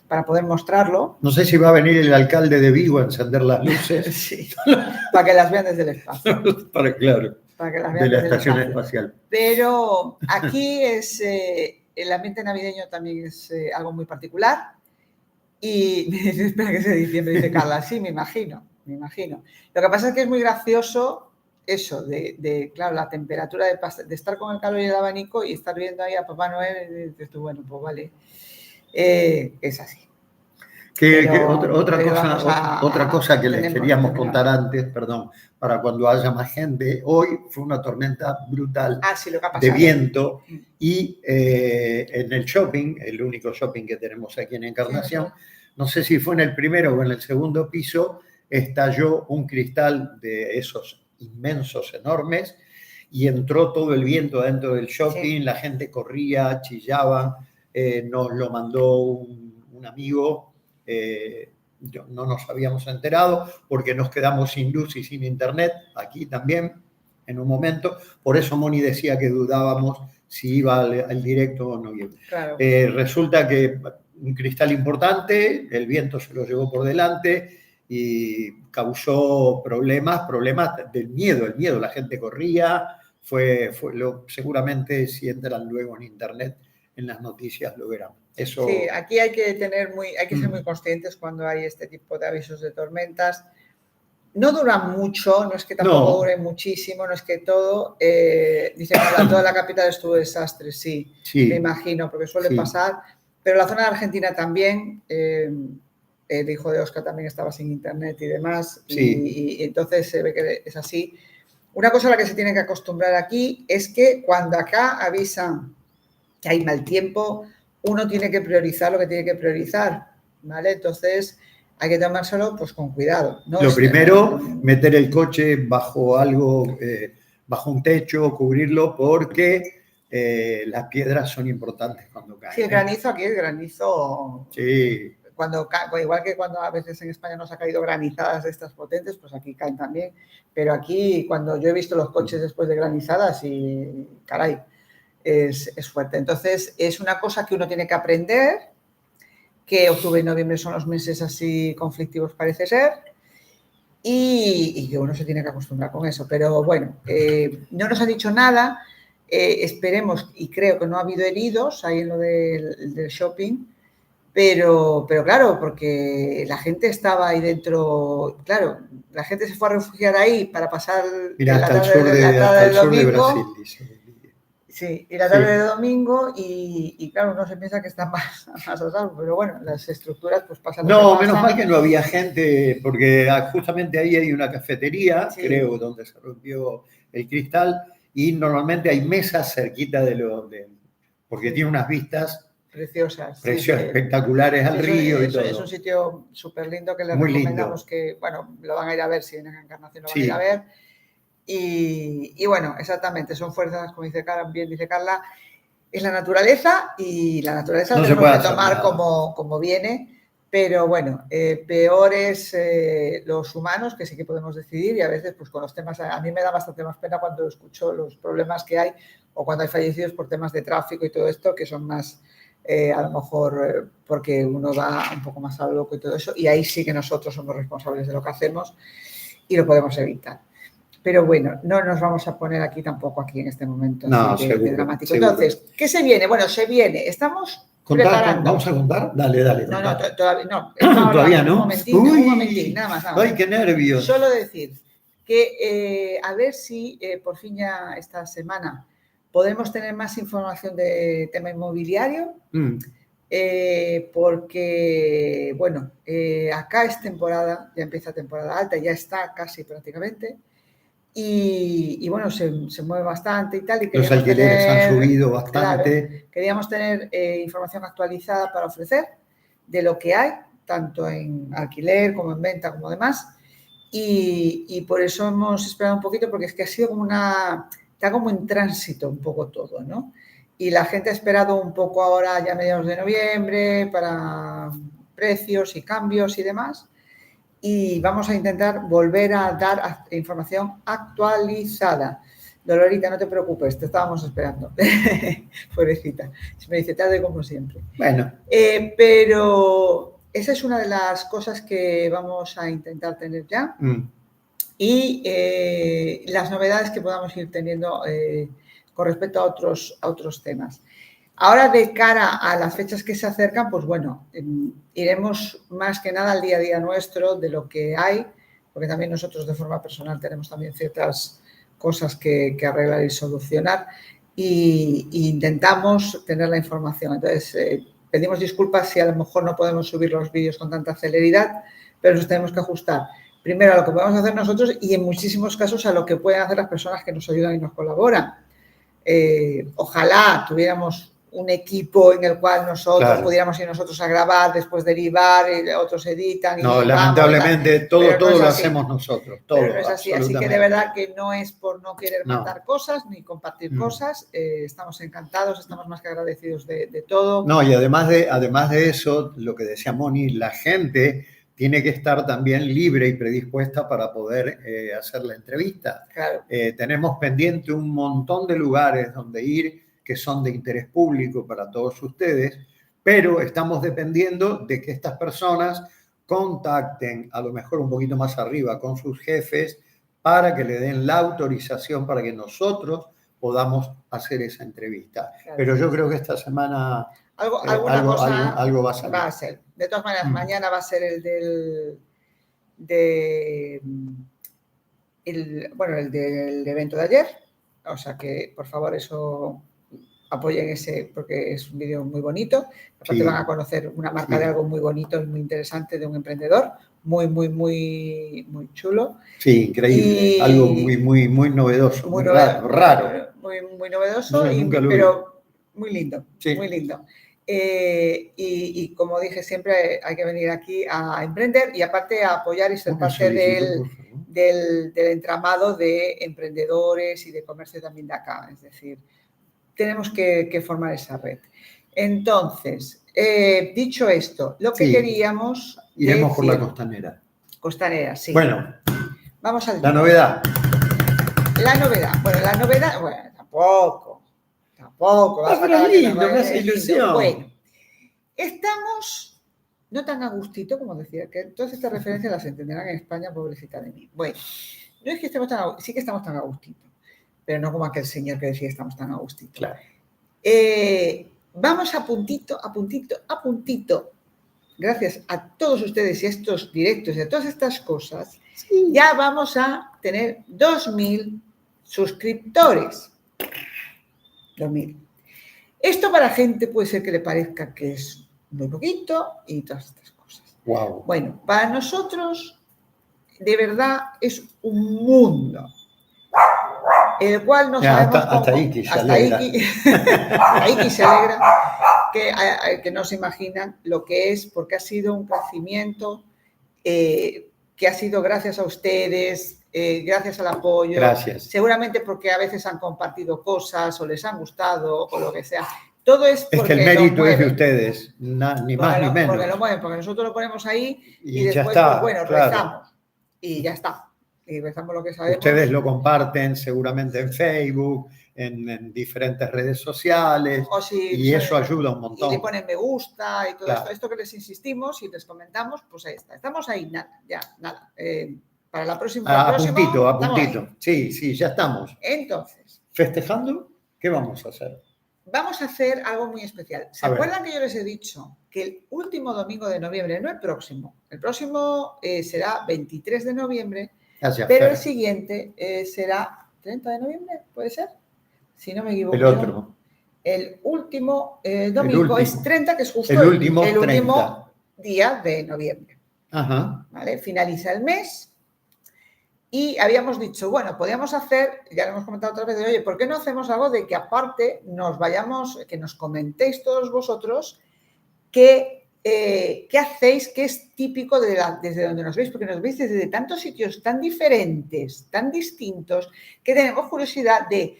para poder mostrarlo. No sé si va a venir el alcalde de Vigo a encender las luces. Sí, para que las vean desde el espacio. Claro, para que las vean de la desde estación el espacio. espacial. Pero aquí el ambiente navideño también es algo muy particular. Y me dice, espera que sea diciembre, dice Carla, sí, me imagino. Lo que pasa es que es muy gracioso eso, claro, la temperatura de estar con el calor y el abanico y estar viendo ahí a Papá Noel y dices tú, bueno, pues vale, es así. Otra cosa que les queríamos contar antes, perdón, para cuando haya más gente, hoy fue una tormenta brutal de viento y en el shopping, el único shopping que tenemos aquí en Encarnación, no sé si fue en el primero o en el segundo piso, estalló un cristal de esos inmensos, enormes, y entró todo el viento dentro del shopping, la gente corría, chillaba, nos lo mandó un amigo. No nos habíamos enterado porque nos quedamos sin luz y sin internet aquí también en un momento. Por eso Moni decía que dudábamos si iba al directo o no iba. Claro. Resulta que un cristal importante, el viento se lo llevó por delante y causó problemas del miedo, la gente corría, seguramente si entran luego en internet, en las noticias lo verán. Eso... Sí, aquí hay que ser muy conscientes cuando hay este tipo de avisos de tormentas. No duran mucho, no es que tampoco dure muchísimo, no es que todo. Dicen que toda la capital estuvo desastre, sí, me imagino, porque suele pasar. Pero la zona de Argentina también, el hijo de Oscar también estaba sin internet y demás, y entonces se ve que es así. Una cosa a la que se tiene que acostumbrar aquí es que cuando acá avisan que hay mal tiempo, uno tiene que priorizar lo que tiene que priorizar, ¿vale? Entonces hay que tomárselo pues con cuidado. ¿No? Lo primero, meter el coche bajo algo, bajo un techo, cubrirlo, porque las piedras son importantes cuando caen. Sí, el granizo aquí es granizo. Sí. Igual que cuando a veces en España nos ha caído granizadas de estas potentes, pues aquí caen también. Pero aquí, cuando yo he visto los coches después de granizadas, y caray, es fuerte. Entonces, es una cosa que uno tiene que aprender, que octubre y noviembre son los meses así conflictivos, parece ser, y que uno se tiene que acostumbrar con eso. Pero bueno, no nos ha dicho nada, esperemos, y creo que no ha habido heridos ahí en lo del shopping, pero claro, porque la gente estaba ahí dentro, claro, la gente se fue a refugiar ahí para pasar la tarde del domingo. De Brasil, dice. Sí, y la tarde de domingo, y claro, uno se piensa que está más a salvo, pero bueno, las estructuras pues pasan. No, menos mal que no había gente, porque justamente ahí hay una cafetería, creo, donde se rompió el cristal, y normalmente hay mesas cerquita porque tiene unas vistas preciosas, espectaculares al río y todo. Es un sitio súper lindo que les recomendamos que, bueno, lo van a ir a ver, si vienen a Encarnación lo van a ir a ver. Y bueno, exactamente, son fuerzas, como bien dice Carla, es la naturaleza, y la naturaleza no tenemos que tomar como viene, pero bueno, peores los humanos, que sí que podemos decidir, y a veces pues con los temas, a mí me da bastante más pena cuando escucho los problemas que hay, o cuando hay fallecidos por temas de tráfico y todo esto, que son más, a lo mejor porque uno va un poco más a lo loco y todo eso, y ahí sí que nosotros somos responsables de lo que hacemos y lo podemos evitar. Pero bueno, no nos vamos a poner aquí tampoco en este momento así de dramático. Entonces, ¿qué se viene? Bueno, se viene. Estamos preparando. ¿Vamos a contar? Dale. No, todavía no. Todavía no. Un momentín, nada más. Ay, qué nervios. Solo decir que a ver si por fin ya esta semana podemos tener más información de tema inmobiliario. Porque, bueno, acá es temporada, ya empieza temporada alta, ya está casi prácticamente. y bueno, se mueve bastante y tal. Y los alquileres han subido bastante. Claro, queríamos tener información actualizada para ofrecer de lo que hay, tanto en alquiler como en venta como demás. Y por eso hemos esperado un poquito, porque es que ha sido como está como en tránsito un poco todo, ¿no? Y la gente ha esperado un poco ahora ya a mediados de noviembre para precios y cambios y demás. Y vamos a intentar volver a dar información actualizada. Dolorita, no te preocupes, te estábamos esperando. Pobrecita, se me dice tarde como siempre. Bueno. Pero esa es una de las cosas que vamos a intentar tener ya. Y las novedades que podamos ir teniendo con respecto a otros temas. Ahora, de cara a las fechas que se acercan, pues bueno, iremos más que nada al día a día nuestro de lo que hay, porque también nosotros de forma personal tenemos también ciertas cosas que arreglar y solucionar, y intentamos tener la información. Entonces, pedimos disculpas si a lo mejor no podemos subir los vídeos con tanta celeridad, pero nos tenemos que ajustar primero a lo que podemos hacer nosotros y en muchísimos casos a lo que pueden hacer las personas que nos ayudan y nos colaboran. Ojalá tuviéramos un equipo en el cual nosotros pudiéramos ir nosotros a grabar, después derivar, y otros editan. No, lamentablemente todo lo hacemos nosotros. Todo, pero no es así, así que de verdad que no es por no querer mandar cosas ni compartir cosas. Estamos encantados, estamos más que agradecidos de todo. No, y además de eso, lo que decía Moni, la gente tiene que estar también libre y predispuesta para poder hacer la entrevista. Claro. Tenemos pendiente un montón de lugares donde ir que son de interés público para todos ustedes, pero estamos dependiendo de que estas personas contacten, a lo mejor un poquito más arriba, con sus jefes para que le den la autorización para que nosotros podamos hacer esa entrevista. Claro. Pero yo creo que esta semana algo va a salir. Va a ser. De todas maneras, mañana va a ser el del evento de ayer. O sea que, por favor, eso apoyen ese, porque es un vídeo muy bonito. Aparte van a conocer una marca de algo muy bonito y muy interesante de un emprendedor, muy chulo. Sí, increíble. Algo muy novedoso, muy raro. Muy novedoso, pero muy lindo, muy lindo. Y como dije siempre, hay que venir aquí a emprender y aparte a apoyar y ser parte del entramado de emprendedores y de comercio también de acá. Es decir, tenemos que formar esa red. Entonces, dicho esto, lo que queríamos... Iremos por la costanera. Costanera, sí. Bueno, vamos al la novedad. Bueno, tampoco. Pero lindo, me hace ilusión. Bueno, estamos no tan a gustito, como decía, que todas estas referencias las entenderán en España, pobrecita de mí. Bueno, no es que estemos sí que estamos tan a gustito, pero no como aquel señor que decía estamos tan a gustito. Claro. Vamos a puntito, gracias a todos ustedes y a estos directos y a todas estas cosas, ya vamos a tener 2.000 suscriptores. 2.000. Esto para gente puede ser que le parezca que es muy poquito y todas estas cosas. Wow. Bueno, para nosotros, de verdad, es un mundo. El cual no sabemos hasta Iki se alegra. Iki se alegra, que no se imaginan lo que es, porque ha sido un crecimiento que ha sido gracias a ustedes, gracias al apoyo. Gracias. Seguramente porque a veces han compartido cosas o les han gustado o lo que sea. Todo es porque el mérito es de ustedes, ni más ni menos. Porque lo mueven, porque nosotros lo ponemos ahí y después, ya está, pues bueno, claro. rezamos y ya está. Y rezamos lo que sabemos. Ustedes lo comparten seguramente en Facebook, en diferentes redes sociales, y eso ayuda un montón. Y le ponen me gusta y todo esto que les insistimos y les comentamos, pues ahí está. Estamos ahí, nada. Para la próxima. A puntito. Sí, ya estamos. Entonces. ¿Festejando? ¿Qué vamos a hacer? Vamos a hacer algo muy especial. ¿Se acuerdan que yo les he dicho que el último domingo de noviembre, no el próximo será 23 de noviembre, pero el siguiente será 30 de noviembre, ¿puede ser? Si no me equivoco. El otro. El último domingo es 30, que es justo el último día de noviembre. Ajá. ¿Vale? Finaliza el mes Y habíamos dicho, bueno, podíamos hacer, ya lo hemos comentado otras veces, oye, ¿por qué no hacemos algo de que aparte nos vayamos, que nos comentéis todos vosotros qué hacéis, qué es típico desde donde nos veis? Porque nos veis desde tantos sitios tan diferentes, tan distintos, que tenemos curiosidad de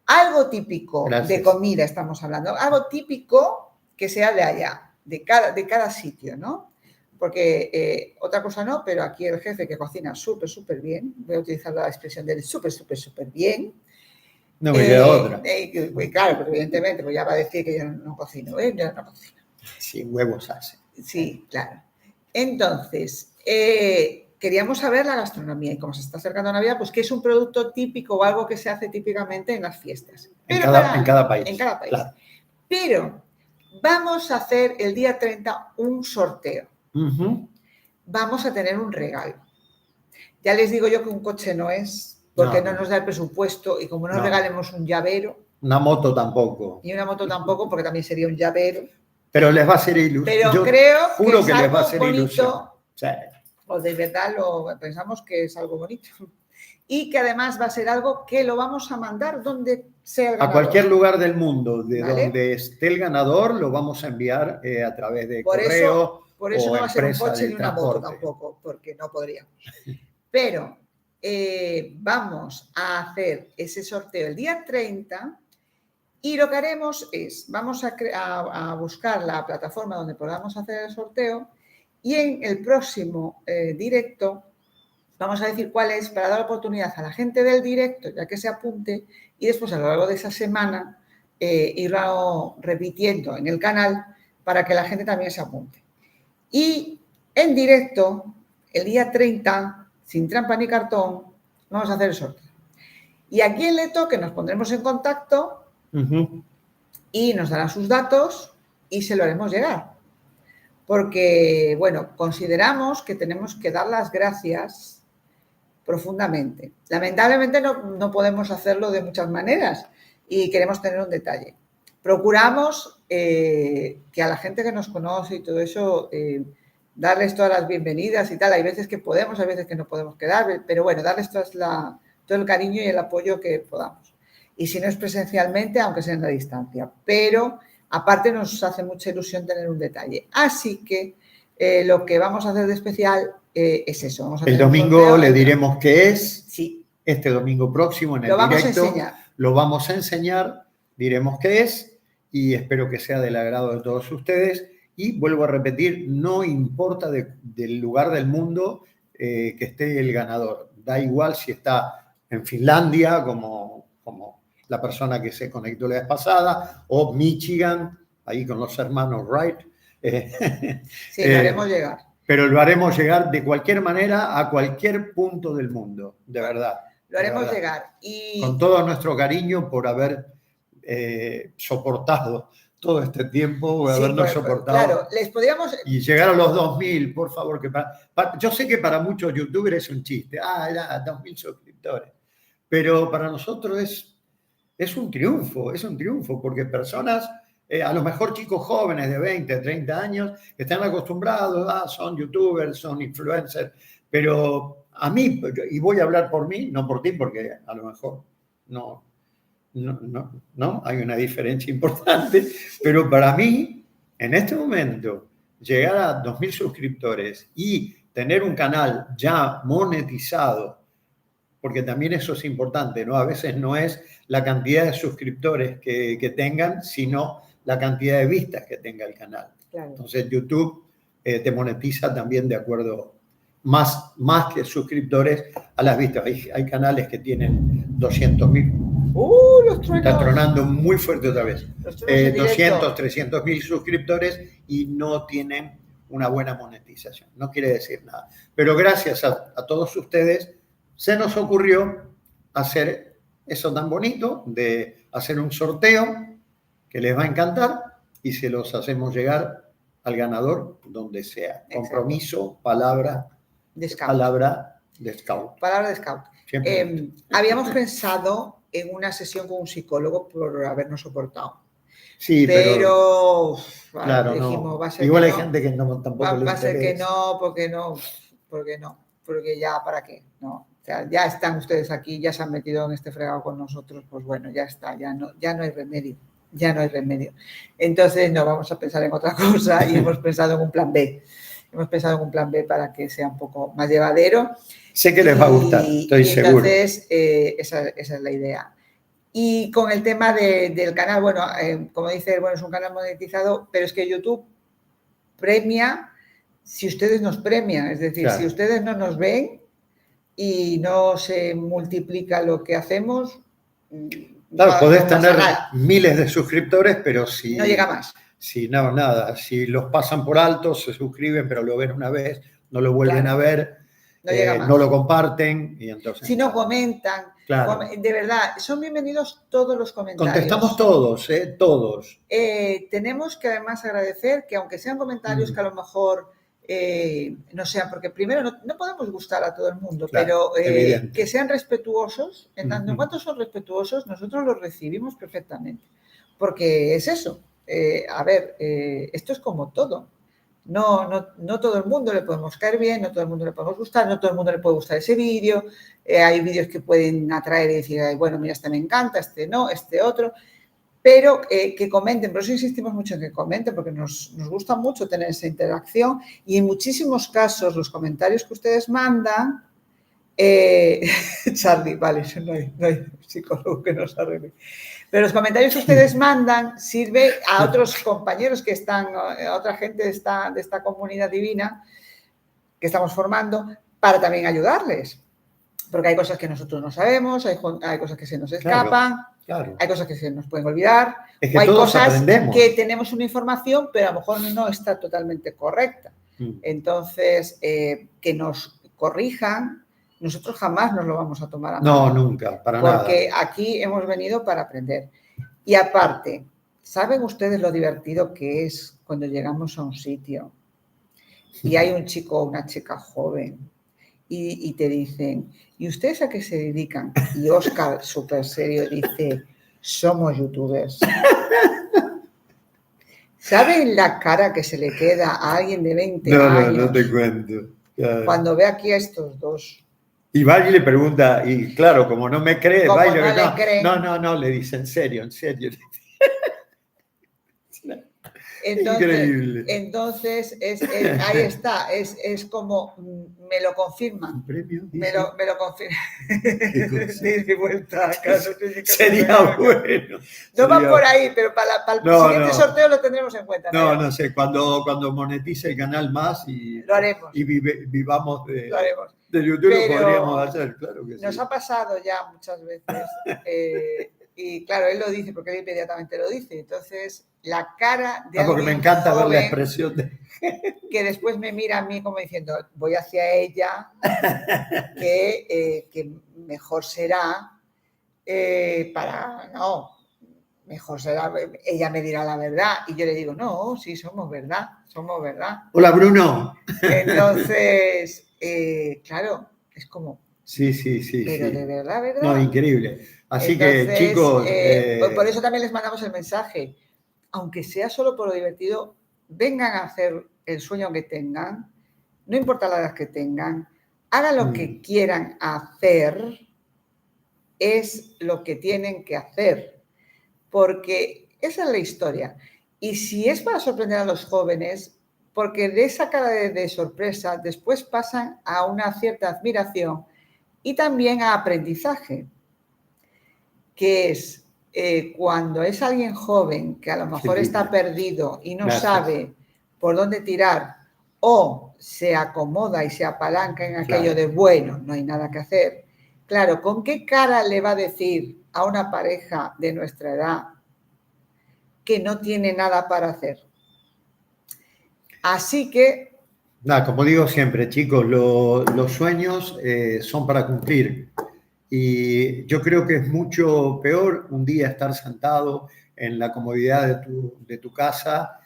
algo típico. Gracias. De comida estamos hablando, algo típico que sea de allá, de cada sitio, ¿no? Porque otra cosa no, pero aquí el jefe que cocina súper bien, voy a utilizar la expresión de súper bien. No me queda otra. Claro, pero evidentemente, pues ya va a decir que yo no cocino, yo no cocino. Sí, huevos hace. Sí, claro. Entonces, queríamos saber la gastronomía y como se está acercando a Navidad, pues qué es un producto típico o algo que se hace típicamente en las fiestas. En cada país. En cada país. Claro. Pero vamos a hacer el día 30 un sorteo. Vamos a tener un regalo. Ya les digo yo que un coche no es, porque no nos da el presupuesto y como no regalemos un llavero. Una moto tampoco. Y una moto tampoco, porque también sería un llavero. Pero les va a hacer ilusión. Pero yo creo juro que les va a hacer bonito, ilusión. Sí. O de verdad pensamos que es algo bonito. Y que además va a ser algo que lo vamos a mandar donde sea el ganador. A cualquier lugar del mundo, donde esté el ganador, lo vamos a enviar a través de correo. Por eso no va a ser un coche ni una moto tampoco, porque no podríamos. Pero vamos a hacer ese sorteo el día 30 y lo que haremos es, vamos a buscar la plataforma donde podamos hacer el sorteo y en el próximo directo vamos a decir cuál es para dar oportunidad a la gente del directo, ya que se apunte, y después a lo largo de esa semana irlo repitiendo en el canal para que la gente también se apunte. Y en directo, el día 30, sin trampa ni cartón, vamos a hacer el sorteo. Y a quien le toque nos pondremos en contacto y nos darán sus datos y se lo haremos llegar. Porque, bueno, consideramos que tenemos que dar las gracias profundamente. Lamentablemente no podemos hacerlo de muchas maneras y queremos tener un detalle. Procuramos que a la gente que nos conoce y todo eso, darles todas las bienvenidas y tal. Hay veces que podemos, hay veces que no podemos quedar, pero bueno, darles todo el cariño y el apoyo que podamos. Y si no es presencialmente, aunque sea en la distancia. Pero aparte nos hace mucha ilusión tener un detalle. Así que lo que vamos a hacer de especial es eso. Vamos a el domingo le diremos qué es. Sí. Este domingo próximo en el directo lo vamos a enseñar, diremos qué es y espero que sea del agrado de todos ustedes. Y vuelvo a repetir, no importa del lugar del mundo que esté el ganador. Da igual si está en Finlandia, como la persona que se conectó la vez pasada, o Michigan, ahí con los hermanos Wright. Sí, lo haremos llegar. Pero lo haremos llegar de cualquier manera a cualquier punto del mundo, de verdad. Lo haremos llegar. Y con todo nuestro cariño por haber soportado todo este tiempo, habernos soportado. Claro, les podríamos... Y llegar a los 2000, por favor. Yo sé que para muchos youtubers es un chiste. Ya, 2000 suscriptores. Pero para nosotros es un triunfo, porque personas, a lo mejor chicos jóvenes de 20, 30 años, que están acostumbrados, son youtubers, son influencers, pero a mí, y voy a hablar por mí, no por ti, porque a lo mejor no, hay una diferencia importante, pero para mí, en este momento, llegar a 2000 suscriptores y tener un canal ya monetizado, porque también eso es importante, ¿no? A veces no es la cantidad de suscriptores que tengan, sino la cantidad de vistas que tenga el canal. Claro. Entonces, YouTube te monetiza también de acuerdo, más que suscriptores, a las vistas. Hay canales que tienen 200.000. Está tronando muy fuerte otra vez. 200, 300.000 suscriptores y no tienen una buena monetización. No quiere decir nada. Pero gracias a todos ustedes, se nos ocurrió hacer eso tan bonito, de hacer un sorteo que les va a encantar y se los hacemos llegar al ganador donde sea. Exacto. Compromiso, palabra de scout. Palabra de scout. Palabra de scout. Habíamos pensado en una sesión con un psicólogo por habernos soportado. Sí, pero claro, dijimos, va a ser igual que hay gente que tampoco le interesa. Va a ser que no, porque ya, ¿para qué? No. O sea, ya están ustedes aquí, ya se han metido en este fregado con nosotros, pues bueno, ya está, ya no hay remedio, ya no hay remedio. Entonces no vamos a pensar en otra cosa y hemos pensado en un plan B. Hemos pensado en un plan B para que sea un poco más llevadero. Sé que les va a gustar, estoy seguro. Entonces, esa es la idea. Y con el tema del canal, bueno, como dice, bueno, es un canal monetizado, pero es que YouTube premia si ustedes nos premian. Es decir, claro, si ustedes no nos ven y no se multiplica lo que hacemos, claro, podés tener miles de suscriptores, pero si no llega más. Si no, nada, si los pasan por alto, se suscriben, pero lo ven una vez, no lo vuelven a ver, no lo comparten y entonces... Si no comentan, claro, de verdad, son bienvenidos todos los comentarios. Contestamos todos, todos. Tenemos que además agradecer que aunque sean comentarios que a lo mejor no sean, porque primero no podemos gustar a todo el mundo, claro, pero que sean respetuosos, en tanto en cuanto son respetuosos, nosotros los recibimos perfectamente, porque es eso. A ver, esto es como todo. No todo el mundo le podemos caer bien, no todo el mundo le podemos gustar, no todo el mundo le puede gustar ese vídeo. Hay vídeos que pueden atraer y decir, ay, bueno, mira, este me encanta, este no, este otro. Pero que comenten, por eso insistimos mucho en que comenten, porque nos gusta mucho tener esa interacción y en muchísimos casos los comentarios que ustedes mandan, Charlie, vale, no hay psicólogo que nos arregle. Pero los comentarios que ustedes mandan sirve a otros compañeros que están, a otra gente de esta comunidad divina que estamos formando para también ayudarles. Porque hay cosas que nosotros no sabemos, hay cosas que se nos escapan, claro. Hay cosas que se nos pueden olvidar, es que o hay todos cosas aprendemos. Que tenemos una información, pero a lo mejor no está totalmente correcta. Entonces, que nos corrijan. Nosotros jamás nos lo vamos a tomar a mal. No, nunca, para nada. Porque aquí hemos venido para aprender. Y aparte, ¿saben ustedes lo divertido que es cuando llegamos a un sitio y hay un chico o una chica joven y te dicen, ¿y ustedes a qué se dedican? Y Óscar, súper serio, dice, somos youtubers. ¿Saben la cara que se le queda a alguien de 20 años? No te cuento. Claro. Cuando ve aquí a estos dos. Y va y le pregunta, y claro, como no me cree, como va y no, le dice, en serio. Increíble. Entonces ahí está, es como, me lo confirman. Me lo confirman. De vuelta a casa. Sería bueno. No va por ahí, pero para el siguiente sorteo lo tendremos en cuenta. No sé, cuando monetice el canal más y lo haremos. Y vivamos de YouTube, pero lo podríamos hacer, claro que sí. Nos ha pasado ya muchas veces. Y claro, él lo dice porque él inmediatamente lo dice. Entonces, la cara de porque me encanta joven, ver la expresión de... que después me mira a mí como diciendo, voy hacia ella, que mejor será mejor será, ella me dirá la verdad. Y yo le digo, no, sí, somos verdad. Hola, Bruno. Entonces, claro, es como... Sí. Pero de verdad. No, increíble. Así entonces, que, chicos... por eso también les mandamos el mensaje. Aunque sea solo por lo divertido, vengan a hacer el sueño que tengan, no importa la edad que tengan, hagan lo que quieran hacer, es lo que tienen que hacer, porque esa es la historia. Y si es para sorprender a los jóvenes, porque de esa cara de sorpresa después pasan a una cierta admiración y también a aprendizaje, que es cuando es alguien joven que a lo mejor está perdido y no sabe por dónde tirar o se acomoda y se apalanca en aquello de, bueno, no hay nada que hacer. Claro, ¿con qué cara le va a decir a una pareja de nuestra edad que no tiene nada para hacer? Así que... como digo siempre, chicos, los sueños son para cumplir. Y yo creo que es mucho peor un día estar sentado en la comodidad de tu casa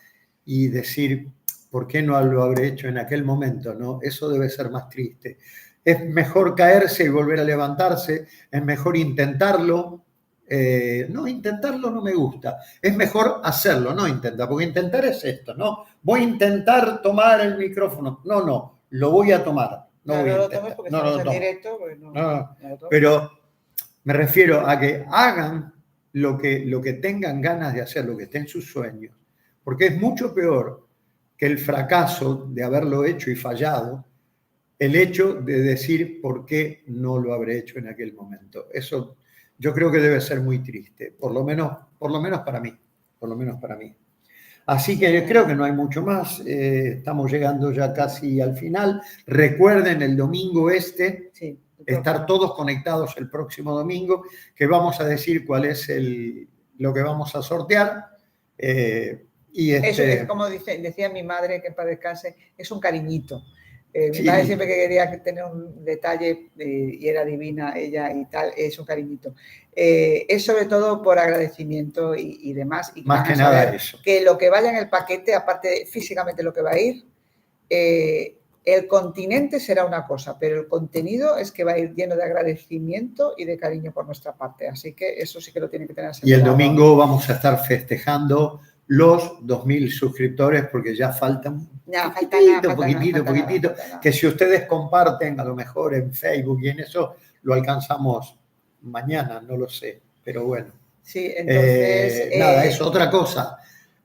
y decir, ¿por qué no lo habré hecho en aquel momento? ¿No? Eso debe ser más triste. Es mejor caerse y volver a levantarse, es mejor intentarlo. No, intentarlo no me gusta. Es mejor hacerlo, no intentar, porque intentar es esto, ¿no? Voy a intentar tomar el micrófono. No, lo voy a tomar. No, no lo tomes porque estamos en directo. Pues no lo tomes. Pero me refiero a que hagan lo que tengan ganas de hacer, lo que esté en sus sueños. Porque es mucho peor que el fracaso de haberlo hecho y fallado, el hecho de decir por qué no lo habré hecho en aquel momento. Eso yo creo que debe ser muy triste, por lo menos para mí. Por lo menos para mí. Así que creo que no hay mucho más. Estamos llegando ya casi al final. Recuerden el domingo sí, estar todos conectados el próximo domingo, que vamos a decir cuál es lo que vamos a sortear. Eso es como decía mi madre, que para descanse, es un cariñito. Mi Sí. madre siempre que quería tener un detalle, y era divina ella y tal, es un cariñito. Es sobre todo por agradecimiento y demás. Y más que nada eso. Que lo que vaya en el paquete, aparte de físicamente lo que va a ir, el continente será una cosa, pero el contenido es que va a ir lleno de agradecimiento y de cariño por nuestra parte. Así que eso sí que lo tiene que tener asegurado. Y el domingo vamos a estar festejando los 2.000 suscriptores porque ya faltan poquitito, que si ustedes comparten a lo mejor en Facebook y en eso lo alcanzamos mañana, no lo sé, pero bueno. Sí, entonces... nada, es otra cosa.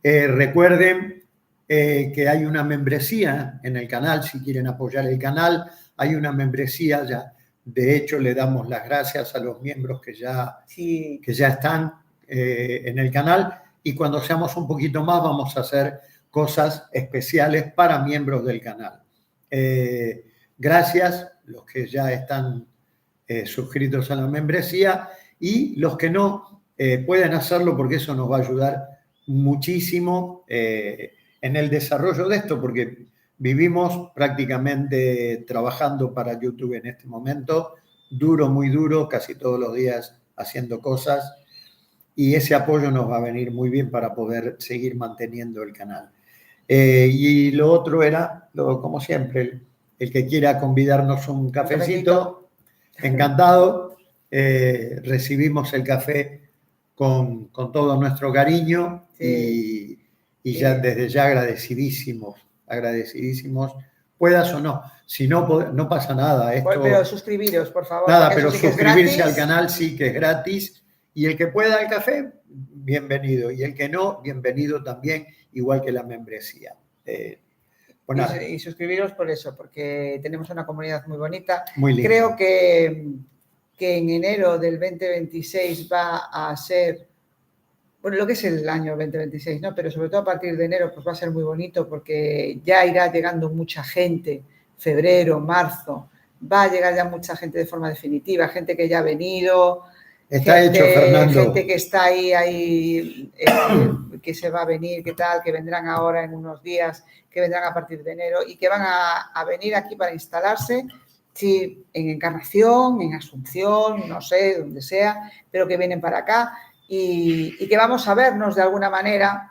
Recuerden que hay una membresía en el canal, si quieren apoyar el canal, hay una membresía ya. De hecho, le damos las gracias a los miembros que ya están en el canal, y cuando seamos un poquito más vamos a hacer cosas especiales para miembros del canal. Gracias los que ya están suscritos a la membresía, y los que no pueden hacerlo, porque eso nos va a ayudar muchísimo en el desarrollo de esto, porque vivimos prácticamente trabajando para YouTube en este momento, duro, muy duro, casi todos los días haciendo cosas, y ese apoyo nos va a venir muy bien para poder seguir manteniendo el canal. Y lo otro era, como siempre, el que quiera convidarnos un cafecito, encantado. Recibimos el café con todo nuestro cariño, sí. y ya desde ya agradecidísimos, puedas o no. Si no, no pasa nada. Pero suscribiros, por favor. Nada, pero sí, suscribirse al canal sí que es gratis. Y el que pueda el café, bienvenido. Y el que no, bienvenido también, igual que la membresía. Pues y suscribiros por eso, porque tenemos una comunidad muy bonita. Muy linda. Creo que en enero del 2026 va a ser, bueno, lo que es el año 2026, ¿no? Pero sobre todo a partir de enero pues va a ser muy bonito, porque ya irá llegando mucha gente, febrero, marzo, va a llegar ya mucha gente de forma definitiva, gente que ya ha venido... Está hecho, Fernando. Gente que está ahí que se va a venir, que tal, que vendrán ahora en unos días, que vendrán a partir de enero y que van a venir aquí para instalarse, sí, en Encarnación, en Asunción, no sé, donde sea, pero que vienen para acá y que vamos a vernos de alguna manera.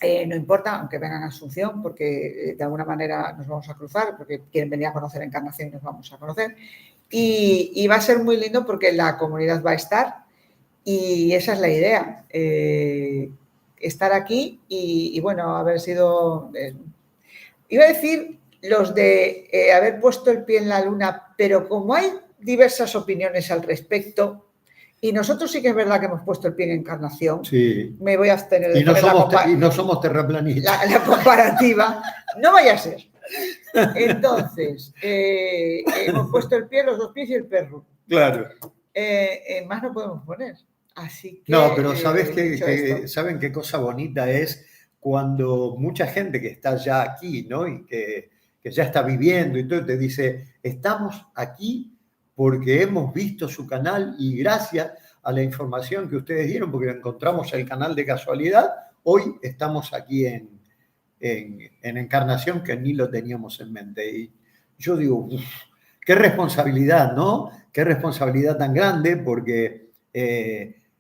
No importa, aunque vengan a Asunción, porque de alguna manera nos vamos a cruzar, porque quieren venir a conocer Encarnación y nos vamos a conocer. Y va a ser muy lindo porque la comunidad va a estar y esa es la idea, estar aquí y bueno, haber sido, iba a decir los de haber puesto el pie en la luna, pero como hay diversas opiniones al respecto, y nosotros sí que es verdad que hemos puesto el pie en Encarnación, sí. Me voy a abstener de y no somos terraplanistas. La comparativa, no vaya a ser. Entonces, hemos puesto el pie, los dos pies y el perro. Claro. Más no podemos poner. Así que... No, pero ¿saben qué cosa bonita es cuando mucha gente que está ya aquí, ¿no? Y que ya está viviendo y todo, te dice, estamos aquí porque hemos visto su canal y gracias a la información que ustedes dieron, porque encontramos el canal de casualidad, hoy estamos aquí en Encarnación, que ni lo teníamos en mente. Y yo digo, qué responsabilidad, ¿no? Qué responsabilidad tan grande, porque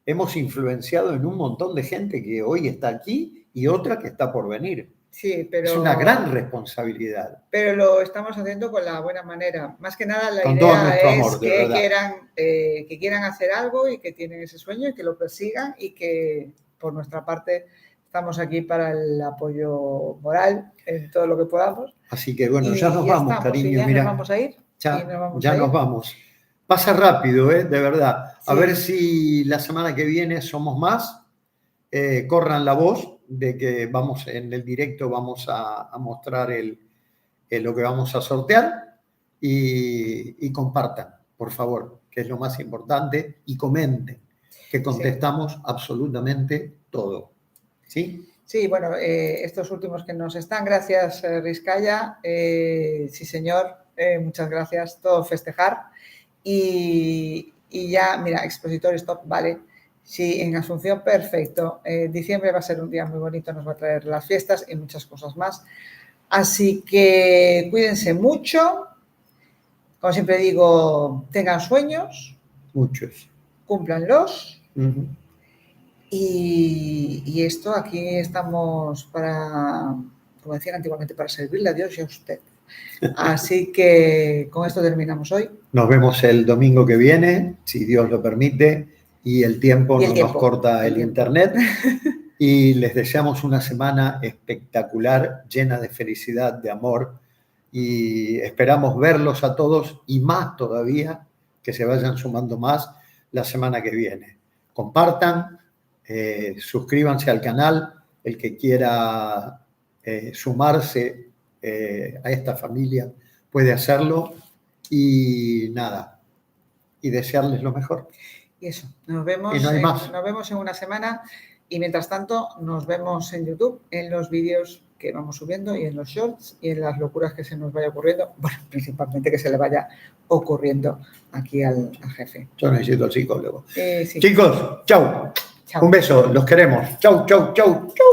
hemos influenciado en un montón de gente que hoy está aquí y otra que está por venir. Sí, pero... Es una gran responsabilidad. Pero lo estamos haciendo con la buena manera. Más que nada la con idea todo nuestro amor, es que quieran hacer algo y que tienen ese sueño y que lo persigan y que por nuestra parte estamos aquí para el apoyo moral en todo lo que podamos. Así que bueno, ya nos vamos, cariño. Ya mira, nos vamos a ir. Ya nos vamos. Pasa rápido, de verdad. A Sí. ver si la semana que viene somos más. Corran la voz de que vamos en el directo, vamos a mostrar lo que vamos a sortear y compartan, por favor, que es lo más importante, y comenten, que contestamos absolutamente todo. ¿Sí? Sí, bueno, estos últimos que nos están, gracias Rizkaya, sí señor, muchas gracias, todo festejar y ya, mira, Expositor Stop, vale, sí, en Asunción, perfecto, diciembre va a ser un día muy bonito, nos va a traer las fiestas y muchas cosas más, así que cuídense mucho, como siempre digo, tengan sueños, muchos, cúmplanlos. Y esto, aquí estamos para, como decían antiguamente, para servirle a Dios y a usted. Así que con esto terminamos hoy. Nos vemos el domingo que viene, si Dios lo permite, y el tiempo no nos corta el internet. Y les deseamos una semana espectacular, llena de felicidad, de amor, y esperamos verlos a todos y más todavía, que se vayan sumando más la semana que viene. Compartan, suscríbanse al canal, el que quiera sumarse a esta familia puede hacerlo, y nada, y desearles lo mejor. Y eso, nos vemos, y no hay más. Nos vemos en una semana, y mientras tanto nos vemos en YouTube, en los vídeos que vamos subiendo y en los shorts y en las locuras que se nos vaya ocurriendo, bueno, principalmente que se le vaya ocurriendo aquí al jefe. Yo necesito al psicólogo. Sí. Chicos, chau. Chau. Un beso, los queremos. Chau, chau, chau, chau.